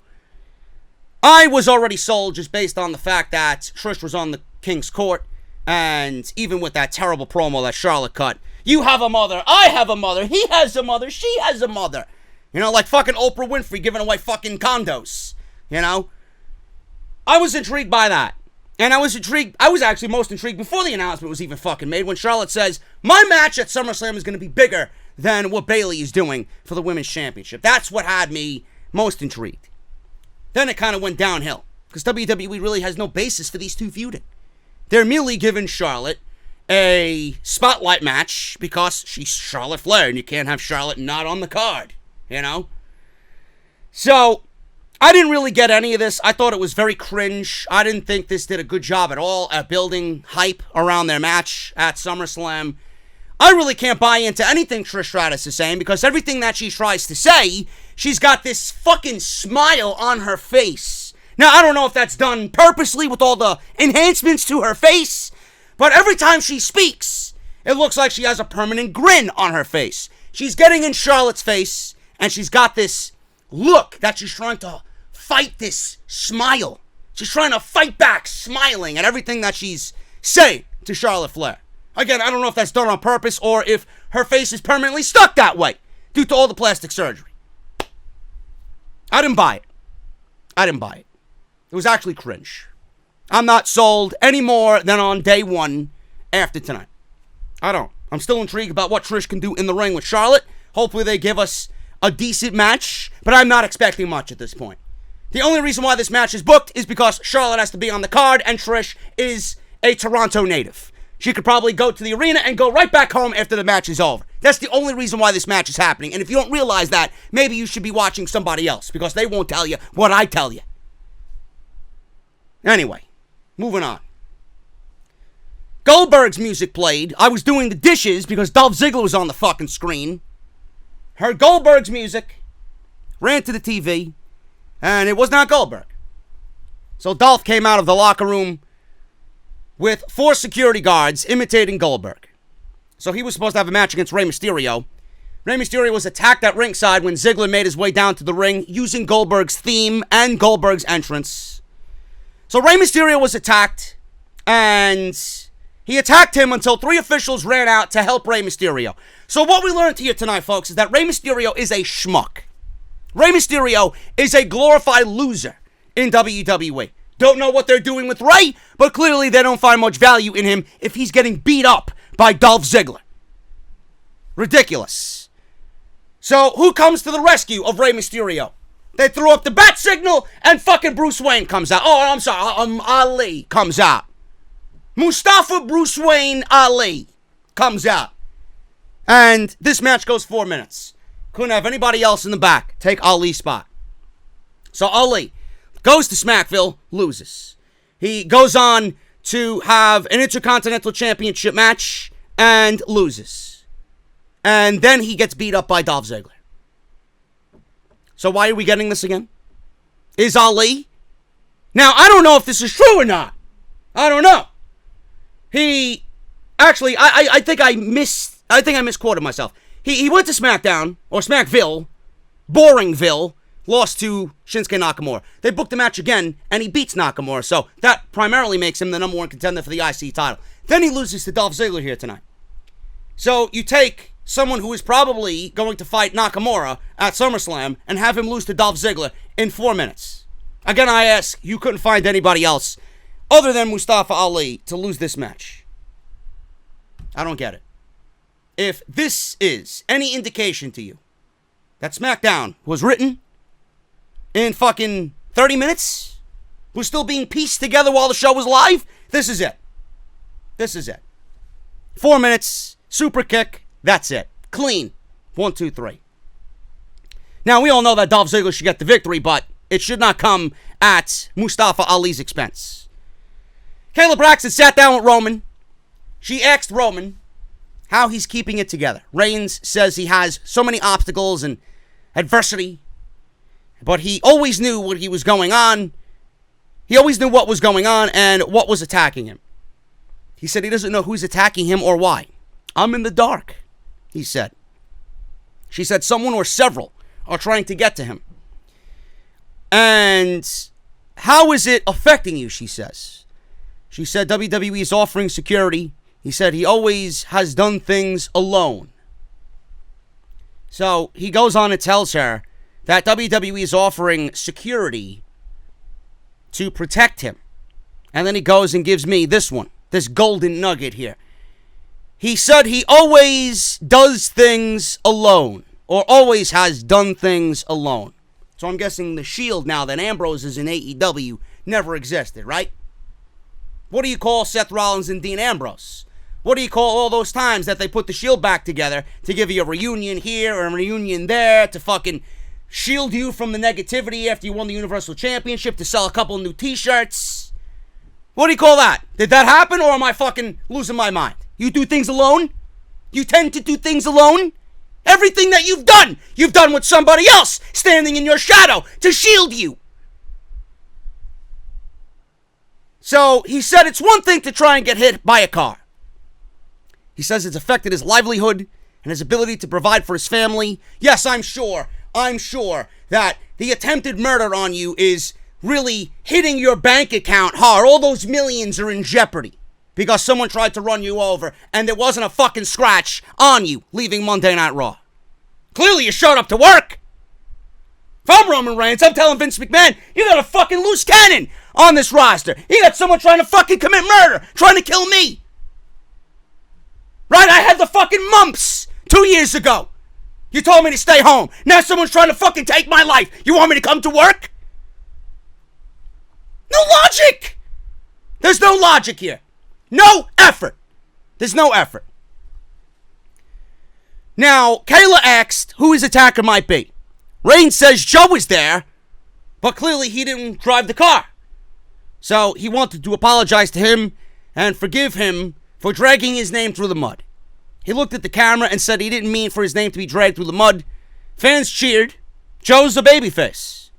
Speaker 1: I was already sold just based on the fact that Trish was on the King's Court, and even with that terrible promo that Charlotte cut, you have a mother, I have a mother, he has a mother, she has a mother. You know, like fucking Oprah Winfrey giving away fucking condos. You know? I was intrigued by that. And I was actually most intrigued before the announcement was even fucking made when Charlotte says, my match at Summerslam is going to be bigger than what Bayley is doing for the Women's Championship. That's what had me most intrigued. Then it kind of went downhill. Because WWE really has no basis for these two feuding. They're merely giving Charlotte a spotlight match because she's Charlotte Flair and you can't have Charlotte not on the card. You know? So, I didn't really get any of this. I thought it was very cringe. I didn't think this did a good job at all at building hype around their match at SummerSlam. I really can't buy into anything Trish Stratus is saying because everything that she tries to say, she's got this fucking smile on her face. Now, I don't know if that's done purposely with all the enhancements to her face, but every time she speaks, it looks like she has a permanent grin on her face. She's getting in Charlotte's face, and she's got this look that she's trying to fight this smile. She's trying to fight back smiling at everything that she's saying to Charlotte Flair. Again, I don't know if that's done on purpose or if her face is permanently stuck that way due to all the plastic surgery. I didn't buy it. It was actually cringe. I'm not sold any more than on day one after tonight. I don't. I'm still intrigued about what Trish can do in the ring with Charlotte. Hopefully they give us a decent match, but I'm not expecting much at this point. The only reason why this match is booked is because Charlotte has to be on the card and Trish is a Toronto native. She could probably go to the arena and go right back home after the match is over. That's the only reason why this match is happening. And if you don't realize that, maybe you should be watching somebody else because they won't tell you what I tell you. Anyway, moving on. Goldberg's music played. I was doing the dishes because Dolph Ziggler was on the fucking screen. Heard Goldberg's music, ran to the TV, and it was not Goldberg. So Dolph came out of the locker room with 4 security guards imitating Goldberg. So he was supposed to have a match against Rey Mysterio. Rey Mysterio was attacked at ringside when Ziggler made his way down to the ring using Goldberg's theme and Goldberg's entrance. So Rey Mysterio was attacked, and he attacked him until 3 officials ran out to help Rey Mysterio. So what we learned here tonight, folks, is that Rey Mysterio is a schmuck. Rey Mysterio is a glorified loser in WWE. Don't know what they're doing with Rey, but clearly they don't find much value in him if he's getting beat up by Dolph Ziggler. Ridiculous. So who comes to the rescue of Rey Mysterio? They threw up the bat signal and fucking Bruce Wayne comes out. Oh, I'm sorry, Ali comes out. Mustafa Bruce Wayne Ali comes out. And this match goes 4 minutes. Couldn't have anybody else in the back take Ali's spot. So Ali goes to Smackville, loses. He goes on to have an Intercontinental Championship match and loses. And then he gets beat up by Dolph Ziggler. So why are we getting this again? Is Ali? Now, I don't know if this is true or not. I don't know. He actually, I think I misquoted myself. He went to SmackDown, or Smackville, Boringville, lost to Shinsuke Nakamura. They booked the match again, and he beats Nakamura, so that primarily makes him the number 1 contender for the IC title. Then he loses to Dolph Ziggler here tonight. So you take someone who is probably going to fight Nakamura at SummerSlam and have him lose to Dolph Ziggler in 4 minutes. Again, I ask, you couldn't find anybody else other than Mustafa Ali to lose this match. I don't get it. If this is any indication to you that SmackDown was written in fucking 30 minutes, was still being pieced together while the show was live, this is it. This is it. 4 minutes, super kick, that's it. Clean. 1, 2, 3. Now, we all know that Dolph Ziggler should get the victory, but it should not come at Mustafa Ali's expense. Kayla Braxton sat down with Roman. She asked Roman how he's keeping it together. Reigns says he has so many obstacles and adversity, but he always knew what he was going on. He always knew what was going on and what was attacking him. He said he doesn't know who's attacking him or why. I'm in the dark, he said. She said someone or several are trying to get to him. And how is it affecting you, she says. She said WWE is offering security. He said he always has done things alone. So he goes on and tells her that WWE is offering security to protect him. And then he goes and gives me this one, this golden nugget here. He said he always does things alone, or always has done things alone. So I'm guessing the Shield, now that Ambrose is in AEW, never existed, right? What do you call Seth Rollins and Dean Ambrose? What do you call all those times that they put the Shield back together to give you a reunion here or a reunion there, to fucking shield you from the negativity after you won the Universal Championship, to sell a couple new t-shirts? What do you call that? Did that happen, or am I fucking losing my mind? You do things alone? You tend to do things alone? Everything that you've done with somebody else standing in your shadow to shield you. So he said it's one thing to try and get hit by a car. He says it's affected his livelihood and his ability to provide for his family. Yes, I'm sure that the attempted murder on you is really hitting your bank account hard. All those millions are in jeopardy because someone tried to run you over and there wasn't a fucking scratch on you leaving Monday Night Raw. Clearly you showed up to work. If I'm Roman Reigns, I'm telling Vince McMahon, you got a fucking loose cannon on this roster. You got someone trying to fucking commit murder, trying to kill me. Right? I had the fucking mumps 2 years ago. You told me to stay home. Now someone's trying to fucking take my life. You want me to come to work? No logic. There's no logic here. No effort. There's no effort. Now, Kayla asked who his attacker might be. Reigns says Joe was there, but clearly he didn't drive the car. So he wanted to apologize to him and forgive him for dragging his name through the mud. He looked at the camera and said he didn't mean for his name to be dragged through the mud. Fans cheered. Joe's a babyface.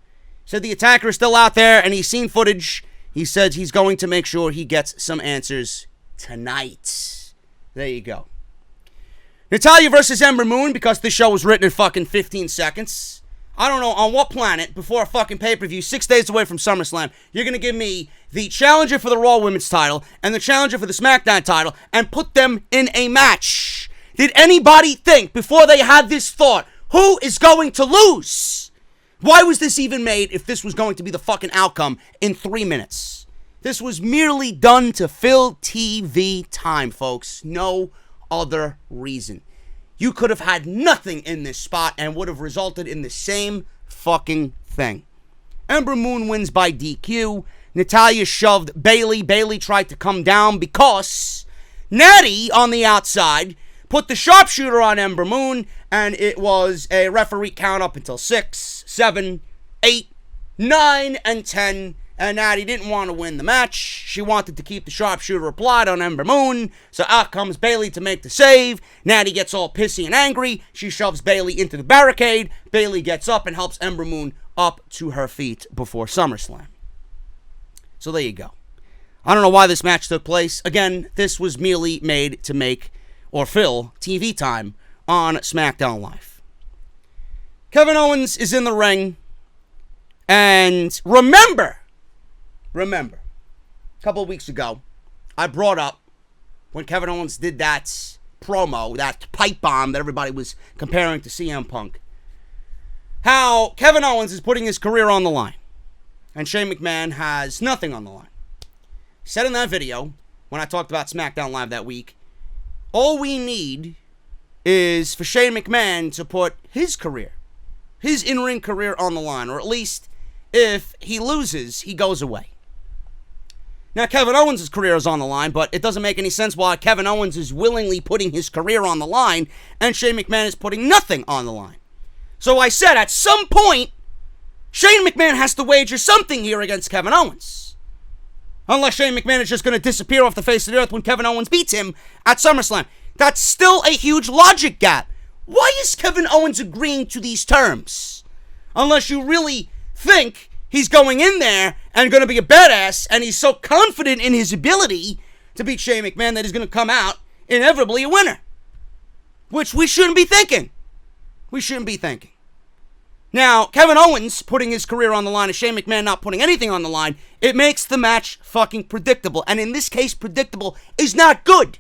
Speaker 1: Said the attacker is still out there and he's seen footage. He said he's going to make sure he gets some answers tonight. There you go. Natalya versus Ember Moon, because this show was written in fucking 15 seconds. I don't know on what planet, before a fucking pay-per-view, 6 days away from SummerSlam, you're going to give me the challenger for the Raw Women's title and the challenger for the SmackDown title and put them in a match. Did anybody think, before they had this thought, who is going to lose? Why was this even made if this was going to be the fucking outcome in 3 minutes? This was merely done to fill TV time, folks. No other reason. You could have had nothing in this spot and would have resulted in the same fucking thing. Ember Moon wins by DQ. Natalya shoved Bayley. Bayley tried to come down because Natty on the outside put the sharpshooter on Ember Moon, and it was a referee count up until 6, 7, 8, 9, and 10. And Natty didn't want to win the match. She wanted to keep the sharpshooter applied on Ember Moon. So out comes Bayley to make the save. Natty gets all pissy and angry. She shoves Bayley into the barricade. Bayley gets up and helps Ember Moon up to her feet before SummerSlam. So there you go. I don't know why this match took place. Again, this was merely made to make or fill TV time on SmackDown Live. Kevin Owens is in the ring. And remember, a couple of weeks ago, I brought up when Kevin Owens did that promo, that pipe bomb that everybody was comparing to CM Punk. How Kevin Owens is putting his career on the line, and Shane McMahon has nothing on the line. He said in that video, when I talked about SmackDown Live that week, all we need is for Shane McMahon to put his career, his in-ring career on the line, or at least if he loses, he goes away. Now, Kevin Owens' career is on the line, but it doesn't make any sense why Kevin Owens is willingly putting his career on the line and Shane McMahon is putting nothing on the line. So I said at some point, Shane McMahon has to wager something here against Kevin Owens. Unless Shane McMahon is just going to disappear off the face of the earth when Kevin Owens beats him at SummerSlam. That's still a huge logic gap. Why is Kevin Owens agreeing to these terms? Unless you really think he's going in there and going to be a badass, and he's so confident in his ability to beat Shane McMahon that he's going to come out inevitably a winner. Which we shouldn't be thinking. We shouldn't be thinking. Now, Kevin Owens putting his career on the line and Shane McMahon not putting anything on the line, it makes the match fucking predictable. And in this case, predictable is not good.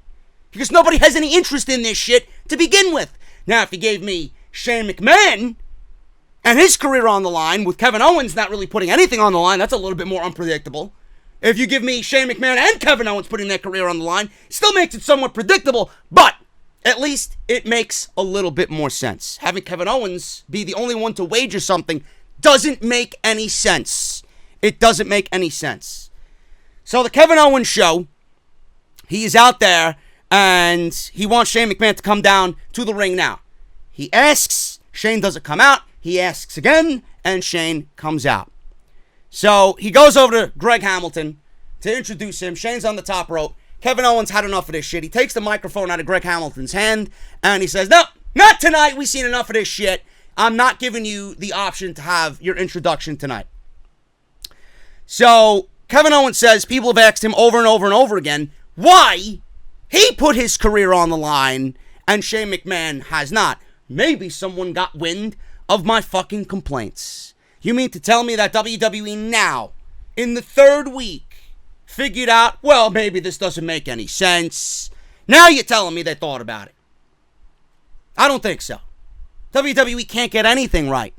Speaker 1: Because nobody has any interest in this shit to begin with. Now, if you gave me Shane McMahon and his career on the line, with Kevin Owens not really putting anything on the line, that's a little bit more unpredictable. If you give me Shane McMahon and Kevin Owens putting their career on the line, still makes it somewhat predictable, but at least it makes a little bit more sense. Having Kevin Owens be the only one to wager something doesn't make any sense. It doesn't make any sense. So the Kevin Owens show, he is out there and he wants Shane McMahon to come down to the ring now. He asks, Shane doesn't come out. He asks again, and Shane comes out. So he goes over to Greg Hamilton to introduce him. Shane's on the top rope. Kevin Owens had enough of this shit. He takes the microphone out of Greg Hamilton's hand, and he says, no, not tonight. We've seen enough of this shit. I'm not giving you the option to have your introduction tonight. So Kevin Owens says people have asked him over and over and over again why he put his career on the line and Shane McMahon has not. Maybe someone got wind of my fucking complaints. You mean to tell me that WWE now, in the third week, figured out, well, maybe this doesn't make any sense. Now you're telling me they thought about it. I don't think so. WWE can't get anything right.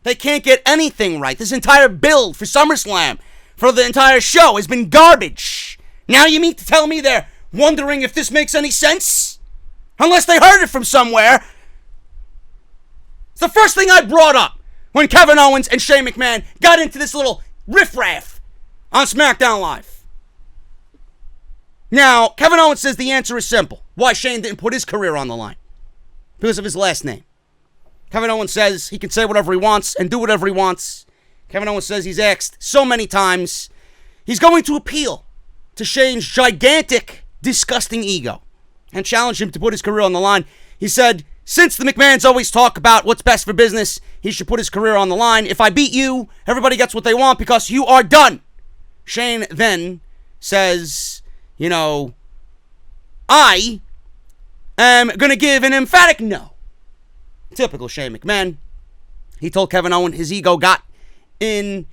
Speaker 1: They can't get anything right. This entire build for SummerSlam, for the entire show, has been garbage. Now you mean to tell me they're wondering if this makes any sense? Unless they heard it from somewhere. It's the first thing I brought up when Kevin Owens and Shane McMahon got into this little riffraff on SmackDown Live. Now, Kevin Owens says the answer is simple. Why Shane didn't put his career on the line? Because of his last name. Kevin Owens says he can say whatever he wants and do whatever he wants. Kevin Owens says he's asked so many times. He's going to appeal to Shane's gigantic, disgusting ego and challenge him to put his career on the line. He said, since the McMahons always talk about what's best for business, he should put his career on the line. If I beat you, everybody gets what they want because you are done. Shane then says, I am going to give an emphatic no. Typical Shane McMahon. He told Kevin Owens his ego got in...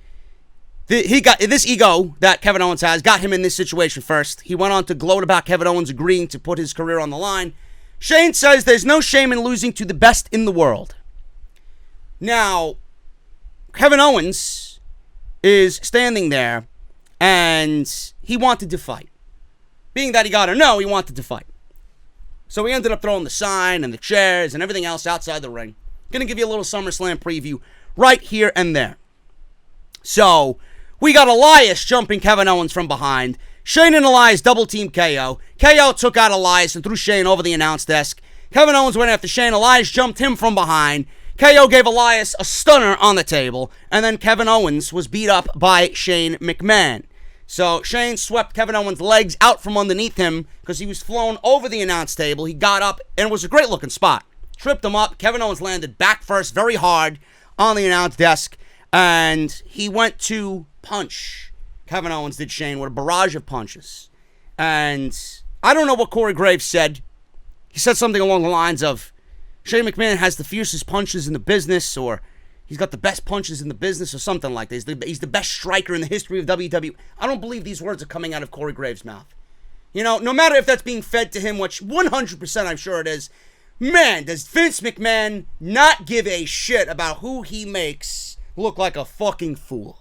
Speaker 1: This ego that Kevin Owens has got him in this situation first. He went on to gloat about Kevin Owens agreeing to put his career on the line. Shane says there's no shame in losing to the best in the world. Now, Kevin Owens is standing there and he wanted to fight. Being that he got a no, he wanted to fight. So he ended up throwing the sign and the chairs and everything else outside the ring. Gonna give you a little SummerSlam preview right here and there. So, we got Elias jumping Kevin Owens from behind. Shane and Elias double team KO. KO took out Elias and threw Shane over the announce desk. Kevin Owens went after Shane. Elias jumped him from behind. KO gave Elias a stunner on the table. And then Kevin Owens was beat up by Shane McMahon. So Shane swept Kevin Owens' legs out from underneath him because he was flown over the announce table. He got up and it was a great looking spot. Tripped him up. Kevin Owens landed back first very hard on the announce desk. And he went to punch. Kevin Owens did Shane with a barrage of punches. And I don't know what Corey Graves said. He said something along the lines of, Shane McMahon has the fiercest punches in the business, or he's got the best punches in the business, or something like that. He's the best striker in the history of WWE. I don't believe these words are coming out of Corey Graves' mouth. You know, no matter if that's being fed to him, which 100% I'm sure it is. Man, does Vince McMahon not give a shit about who he makes look like a fucking fool.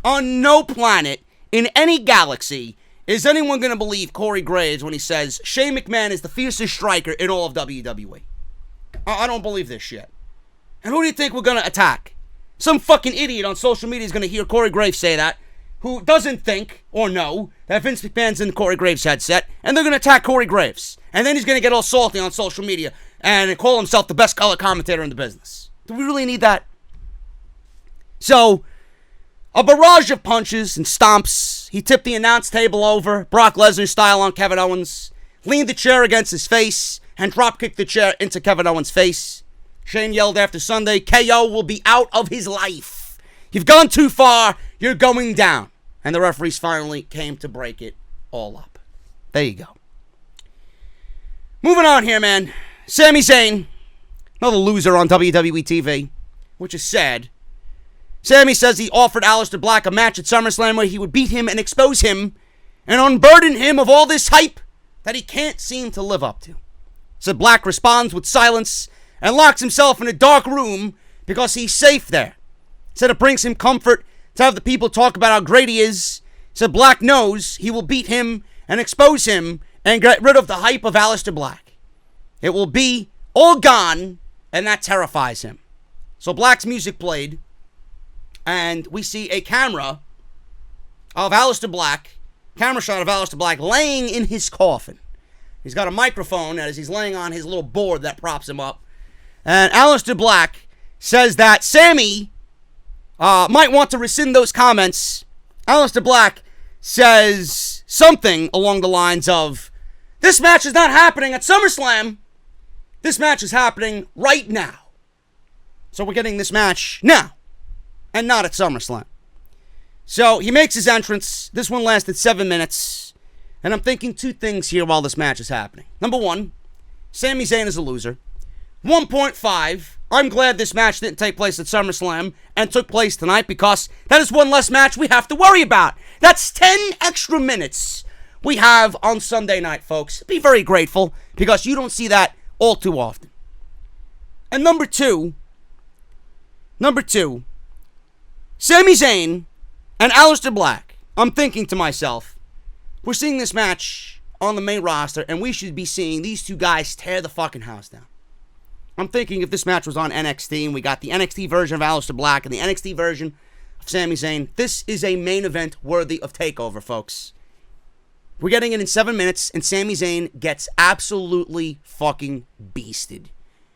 Speaker 1: On no planet, in any galaxy, is anyone going to believe Corey Graves when he says Shane McMahon is the fiercest striker in all of WWE. I don't believe this shit. And who do you think we're going to attack? Some fucking idiot on social media is going to hear Corey Graves say that, who doesn't think or know that Vince McMahon's in Corey Graves' headset, and they're going to attack Corey Graves. And then he's going to get all salty on social media and call himself the best color commentator in the business. Do we really need that? So, a barrage of punches and stomps. He tipped the announce table over, Brock Lesnar style on Kevin Owens, leaned the chair against his face, and drop-kicked the chair into Kevin Owens' face. Shane yelled after Sunday, KO will be out of his life. You've gone too far, you're going down. And the referees finally came to break it all up. There you go. Moving on here, man. Sami Zayn, another loser on WWE TV, which is sad. Sami says he offered Alistair Black a match at Summerslam where he would beat him and expose him and unburden him of all this hype that he can't seem to live up to. So Black responds with silence and locks himself in a dark room because he's safe there. Said it brings him comfort to have the people talk about how great he is. Said Black knows he will beat him and expose him and get rid of the hype of Alistair Black. It will be all gone, and that terrifies him. So Black's music played, and we see a camera of Alistair Black, camera shot of Alistair Black laying in his coffin. He's got a microphone as he's laying on his little board that props him up. And Alistair Black says that Sami might want to rescind those comments. Alistair Black says something along the lines of, this match is not happening at SummerSlam. This match is happening right now. So we're getting this match now and not at SummerSlam. So he makes his entrance. This one lasted 7 minutes. And I'm thinking two things here while this match is happening. Number one, Sami Zayn is a loser. 1.5, I'm glad this match didn't take place at SummerSlam and took place tonight because that is one less match we have to worry about. That's 10 extra minutes we have on Sunday night, folks. Be very grateful because you don't see that all too often. And number two, Sami Zayn and Alistair Black. I'm thinking to myself, we're seeing this match on the main roster and we should be seeing these two guys tear the fucking house down. I'm thinking if this match was on NXT and we got the NXT version of Alistair Black and the NXT version of Sami Zayn, this is a main event worthy of TakeOver, folks. We're getting it in 7 minutes, and Sami Zayn gets absolutely fucking beasted.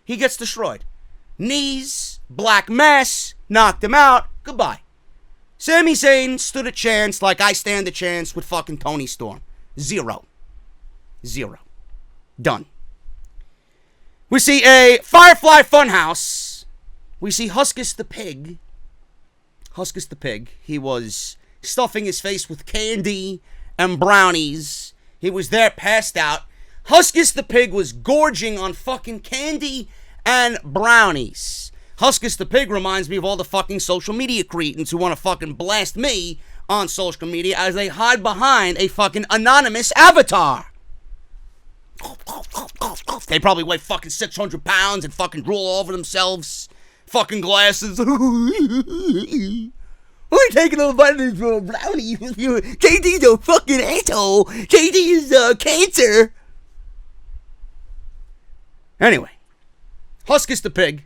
Speaker 1: He gets destroyed. Knees, black mass, knocked him out, goodbye. Sami Zayn stood a chance like I stand a chance with fucking Tony Storm. 0. Done. We see a Firefly Funhouse. We see Huskus the Pig. He was stuffing his face with candy and brownies. He was there passed out. Huskus the Pig was gorging on fucking candy and brownies. Huskus the Pig reminds me of all the fucking social media cretins who want to fucking blast me on social media as they hide behind a fucking anonymous avatar. They probably weigh fucking 600 pounds and fucking drool all over themselves. Fucking glasses. We're taking all the vitamins from a brownie. JD's a fucking asshole. JD is cancer. Anyway, Huskus the Pig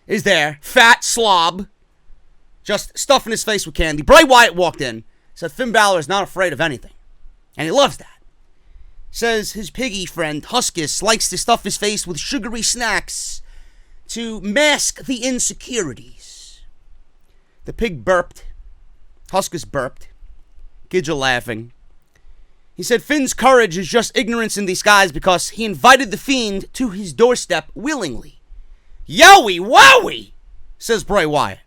Speaker 1: is there. Fat slob. Just stuffing his face with candy. Bray Wyatt walked in. Said Finn Balor is not afraid of anything. And he loves that. Says his piggy friend, Huskus, likes to stuff his face with sugary snacks to mask the insecurities. The pig burped. Huskus burped. Kids are laughing. He said Finn's courage is just ignorance in disguise because he invited the Fiend to his doorstep willingly. Yowie wowie, says Bray Wyatt.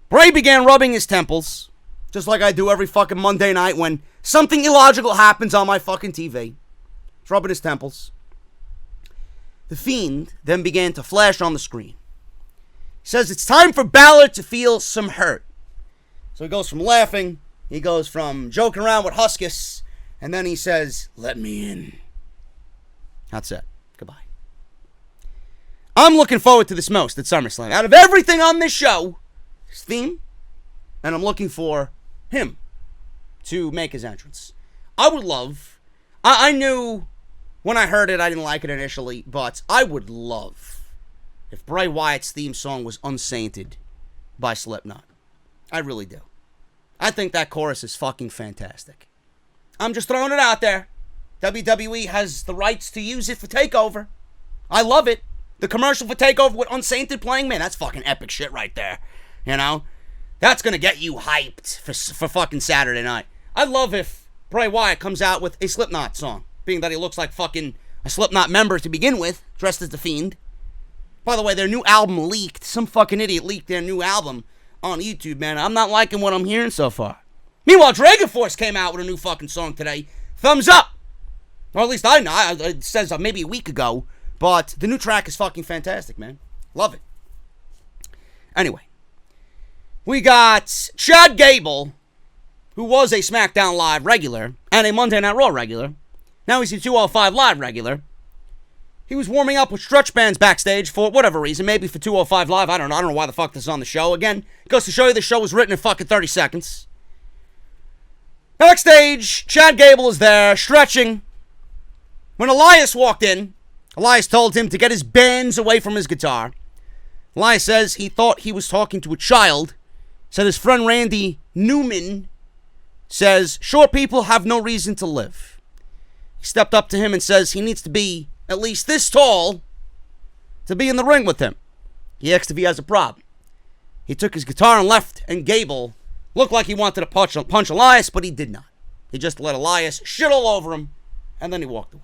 Speaker 1: Bray began rubbing his temples, just like I do every fucking Monday night when something illogical happens on my fucking TV. He's rubbing his temples. The Fiend then began to flash on the screen. He says it's time for Balor to feel some hurt. So he goes from laughing He goes from joking around with Huskus, and then he says, "Let me in." That's it. Goodbye. I'm looking forward to this most at SummerSlam. Out of everything on this show, his theme, and I'm looking for him to make his entrance. I would love, I knew when I heard it, I didn't like it initially, but I would love if Bray Wyatt's theme song was Unsainted by Slipknot. I really do. I think that chorus is fucking fantastic. I'm just throwing it out there. WWE has the rights to use it for TakeOver. I love it. The commercial for TakeOver with Unsainted playing, man, that's fucking epic shit right there. You know? That's gonna get you hyped for fucking Saturday night. I'd love if Bray Wyatt comes out with a Slipknot song, being that he looks like fucking a Slipknot member to begin with, dressed as the Fiend. By the way, their new album leaked. Some fucking idiot leaked their new album on YouTube, man. I'm not liking what I'm hearing so far. Meanwhile, Dragon Force came out with a new fucking song today. Thumbs up! Or at least I know. It says maybe a week ago. But the new track is fucking fantastic, man. Love it. Anyway. We got Shad Gable, who was a SmackDown Live regular and a Monday Night Raw regular. Now he's a 205 Live regular. He was warming up with stretch bands backstage for whatever reason. Maybe for 205 Live. I don't know. I don't know why the fuck this is on the show. Again, it goes to show you the show was written in fucking 30 seconds. Backstage, Shad Gable is there, stretching. When Elias walked in, Elias told him to get his bands away from his guitar. Elias says he thought he was talking to a child. Said his friend Randy Newman says, "Short people have no reason to live." He stepped up to him and says he needs to be at least this tall to be in the ring with him. He asked if he has a problem. He took his guitar and left, and Gable looked like he wanted to punch Elias, but he did not. He just let Elias shit all over him, and then he walked away.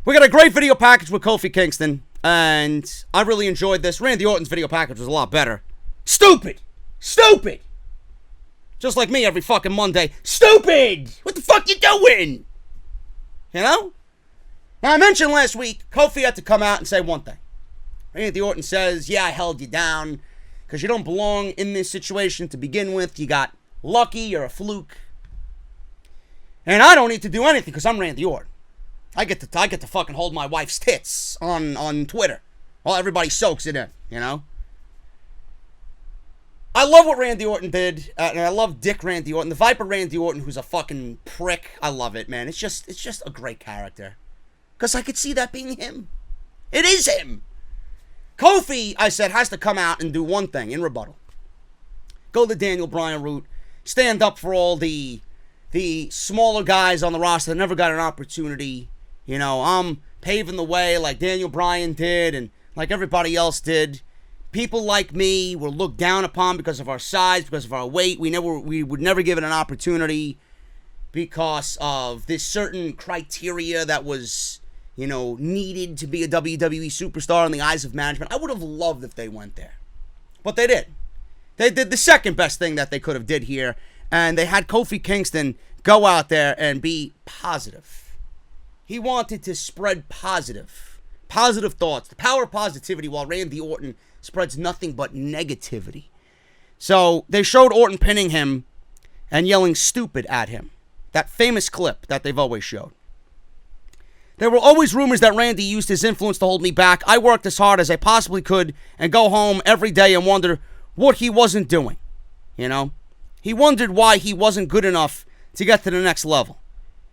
Speaker 1: We got a great video package with Kofi Kingston, and I really enjoyed this. Randy Orton's video package was a lot better. Stupid! Stupid! Just like me every fucking Monday. Stupid! What the fuck you doing? You know? Now, I mentioned last week, Kofi had to come out and say one thing. Randy Orton says, "Yeah, I held you down because you don't belong in this situation to begin with. You got lucky, you're a fluke. And I don't need to do anything because I'm Randy Orton. I get to fucking hold my wife's tits on Twitter while everybody soaks it in, you know? I love what Randy Orton did, and I love Dick Randy Orton, the Viper Randy Orton, who's a fucking prick. I love it, man. It's just a great character. Because I could see that being him. It is him. Kofi, I said, has to come out and do one thing in rebuttal. Go the Daniel Bryan route. Stand up for all the smaller guys on the roster that never got an opportunity. You know, I'm paving the way like Daniel Bryan did and like everybody else did. People like me were looked down upon because of our size, because of our weight. We would never give it an opportunity because of this certain criteria that was, you know, needed to be a WWE superstar in the eyes of management. I would have loved if they went there. But they did. They did the second best thing that they could have did here. And they had Kofi Kingston go out there and be positive. He wanted to spread positive thoughts, the power of positivity, while Randy Orton spreads nothing but negativity. So they showed Orton pinning him and yelling stupid at him. That famous clip that they've always showed. There were always rumors that Randy used his influence to hold me back. I worked as hard as I possibly could and go home every day and wonder what he wasn't doing. You know? He wondered why he wasn't good enough to get to the next level.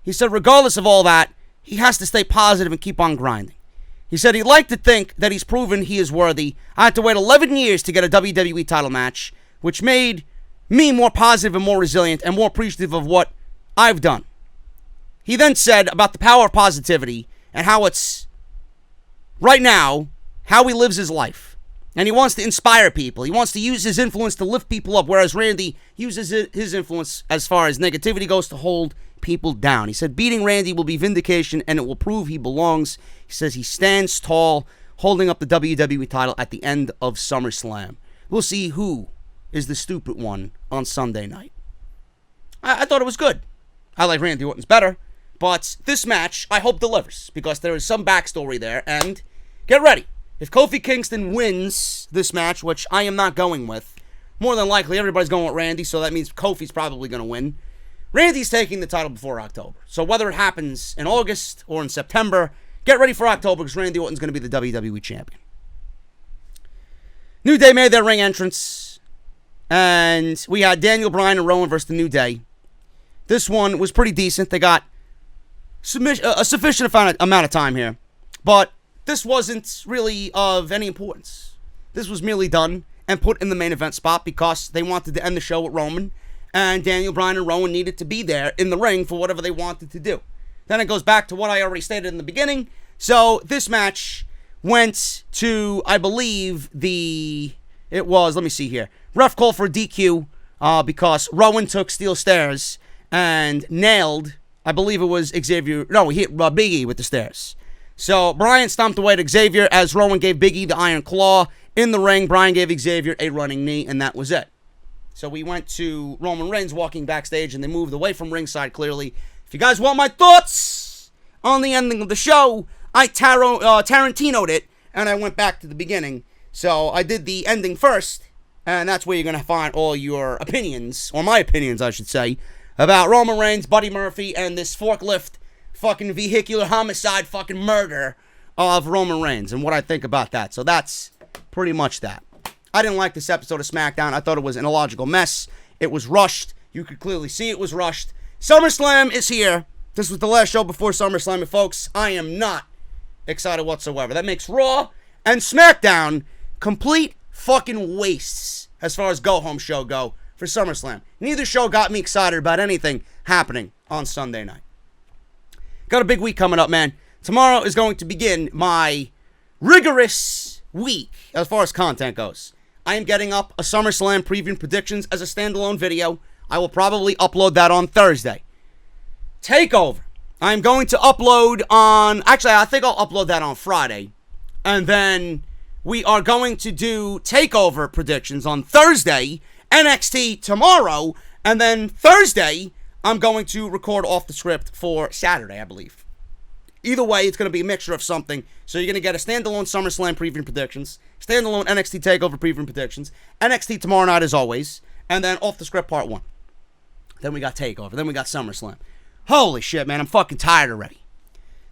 Speaker 1: He said regardless of all that, he has to stay positive and keep on grinding. He said he'd like to think that he's proven he is worthy. I had to wait 11 years to get a WWE title match, which made me more positive and more resilient and more appreciative of what I've done. He then said about the power of positivity and how it's, right now, how he lives his life. And he wants to inspire people. He wants to use his influence to lift people up, whereas Randy uses his influence as far as negativity goes to hold people down. He said beating Randy will be vindication and it will prove he belongs. He says he stands tall, holding up the WWE title at the end of SummerSlam. We'll see who is the stupid one on Sunday night. I thought it was good. I like Randy Orton's better, but this match I hope delivers because there is some backstory there. And get ready. If Kofi Kingston wins this match, which I am not going with, more than likely everybody's going with Randy, so that means Kofi's probably going to win. Randy's taking the title before October. So whether it happens in August or in September, get ready for October because Randy Orton's going to be the WWE champion. New Day made their ring entrance, and we had Daniel Bryan and Rowan versus the New Day. This one was pretty decent. They got a sufficient amount of time here, but this wasn't really of any importance. This was merely done and put in the main event spot because they wanted to end the show with Roman, and Daniel Bryan and Rowan needed to be there in the ring for whatever they wanted to do. Then it goes back to what I already stated in the beginning. So this match went to, I believe, let me see here. Ref call for DQ because Rowan took steel stairs and nailed, I believe it was Xavier. No, he hit Big E with the stairs. So Bryan stomped away to Xavier as Rowan gave Big E the Iron Claw. In the ring, Bryan gave Xavier a running knee, and that was it. So we went to Roman Reigns walking backstage, and they moved away from ringside clearly. If you guys want my thoughts on the ending of the show, I Tarantino'd it, and I went back to the beginning. So I did the ending first, and that's where you're going to find all your opinions, or my opinions, I should say, about Roman Reigns, Buddy Murphy, and this forklift fucking vehicular homicide fucking murder of Roman Reigns, and what I think about that. So that's pretty much that. I didn't like this episode of SmackDown. I thought it was an illogical mess. It was rushed. You could clearly see it was rushed. Summerslam is here. This was the last show before SummerSlam, and folks, I am not excited whatsoever. That makes Raw and SmackDown complete fucking wastes as far as go-home show go for SummerSlam. Neither show got me excited about anything happening on Sunday night. Got a big week coming up, man. Tomorrow is going to begin my rigorous week as far as content goes. I am getting up a SummerSlam preview and predictions as a standalone video. I will probably upload that on Thursday. TakeOver. I'm going to upload on... Actually, I think I'll upload that on Friday. And then we are going to do TakeOver predictions on Thursday, NXT tomorrow, and then Thursday, I'm going to record off the script for Saturday, I believe. Either way, it's going to be a mixture of something. So you're going to get a standalone SummerSlam preview and predictions, standalone NXT TakeOver preview and predictions, NXT tomorrow night as always, and then off the script part 1. Then we got TakeOver. Then we got SummerSlam. Holy shit, man. I'm fucking tired already.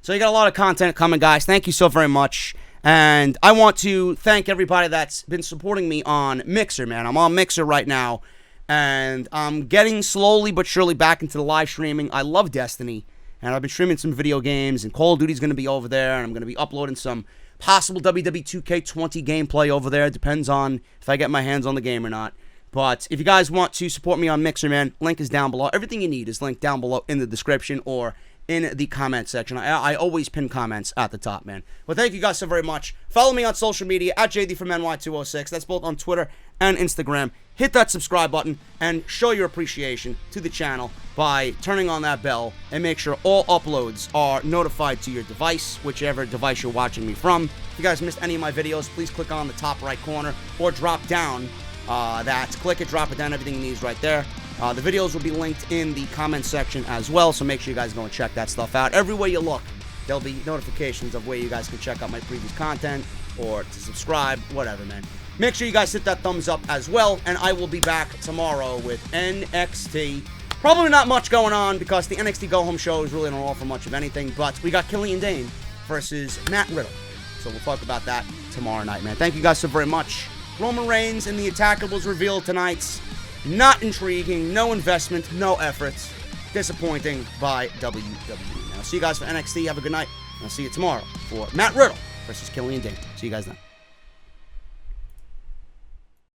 Speaker 1: So you got a lot of content coming, guys. Thank you so very much. And I want to thank everybody that's been supporting me on Mixer, man. I'm on Mixer right now. And I'm getting slowly but surely back into the live streaming. I love Destiny. And I've been streaming some video games. And Call of Duty's going to be over there. And I'm going to be uploading some possible WWE 2K20 gameplay over there. Depends on if I get my hands on the game or not. But if you guys want to support me on Mixer, man, link is down below. Everything you need is linked down below in the description or in the comment section. I always pin comments at the top, man. Well, thank you guys so very much. Follow me on social media at JD from NY206. That's both on Twitter and Instagram. Hit that subscribe button and show your appreciation to the channel by turning on that bell and make sure all uploads are notified to your device, whichever device you're watching me from. If you guys missed any of my videos, please click on the top right corner or drop down click it, drop it down, everything you need is right there. The videos will be linked in the comment section as well, so make sure you guys go and check that stuff out. Everywhere you look, there'll be notifications of where you guys can check out my previous content or to subscribe, whatever, man. Make sure you guys hit that thumbs up as well, and I will be back tomorrow with NXT. Probably not much going on because the NXT Go Home show is really not offer much of anything, but we got Killian Dane versus Matt Riddle. So we'll talk about that tomorrow night, man. Thank you guys so very much. Roman Reigns and the Attackables revealed tonight. Not intriguing, no investment, no effort. Disappointing by WWE. Now, I'll see you guys for NXT. Have a good night. And I'll see you tomorrow for Matt Riddle versus Killian Dane. See you guys then.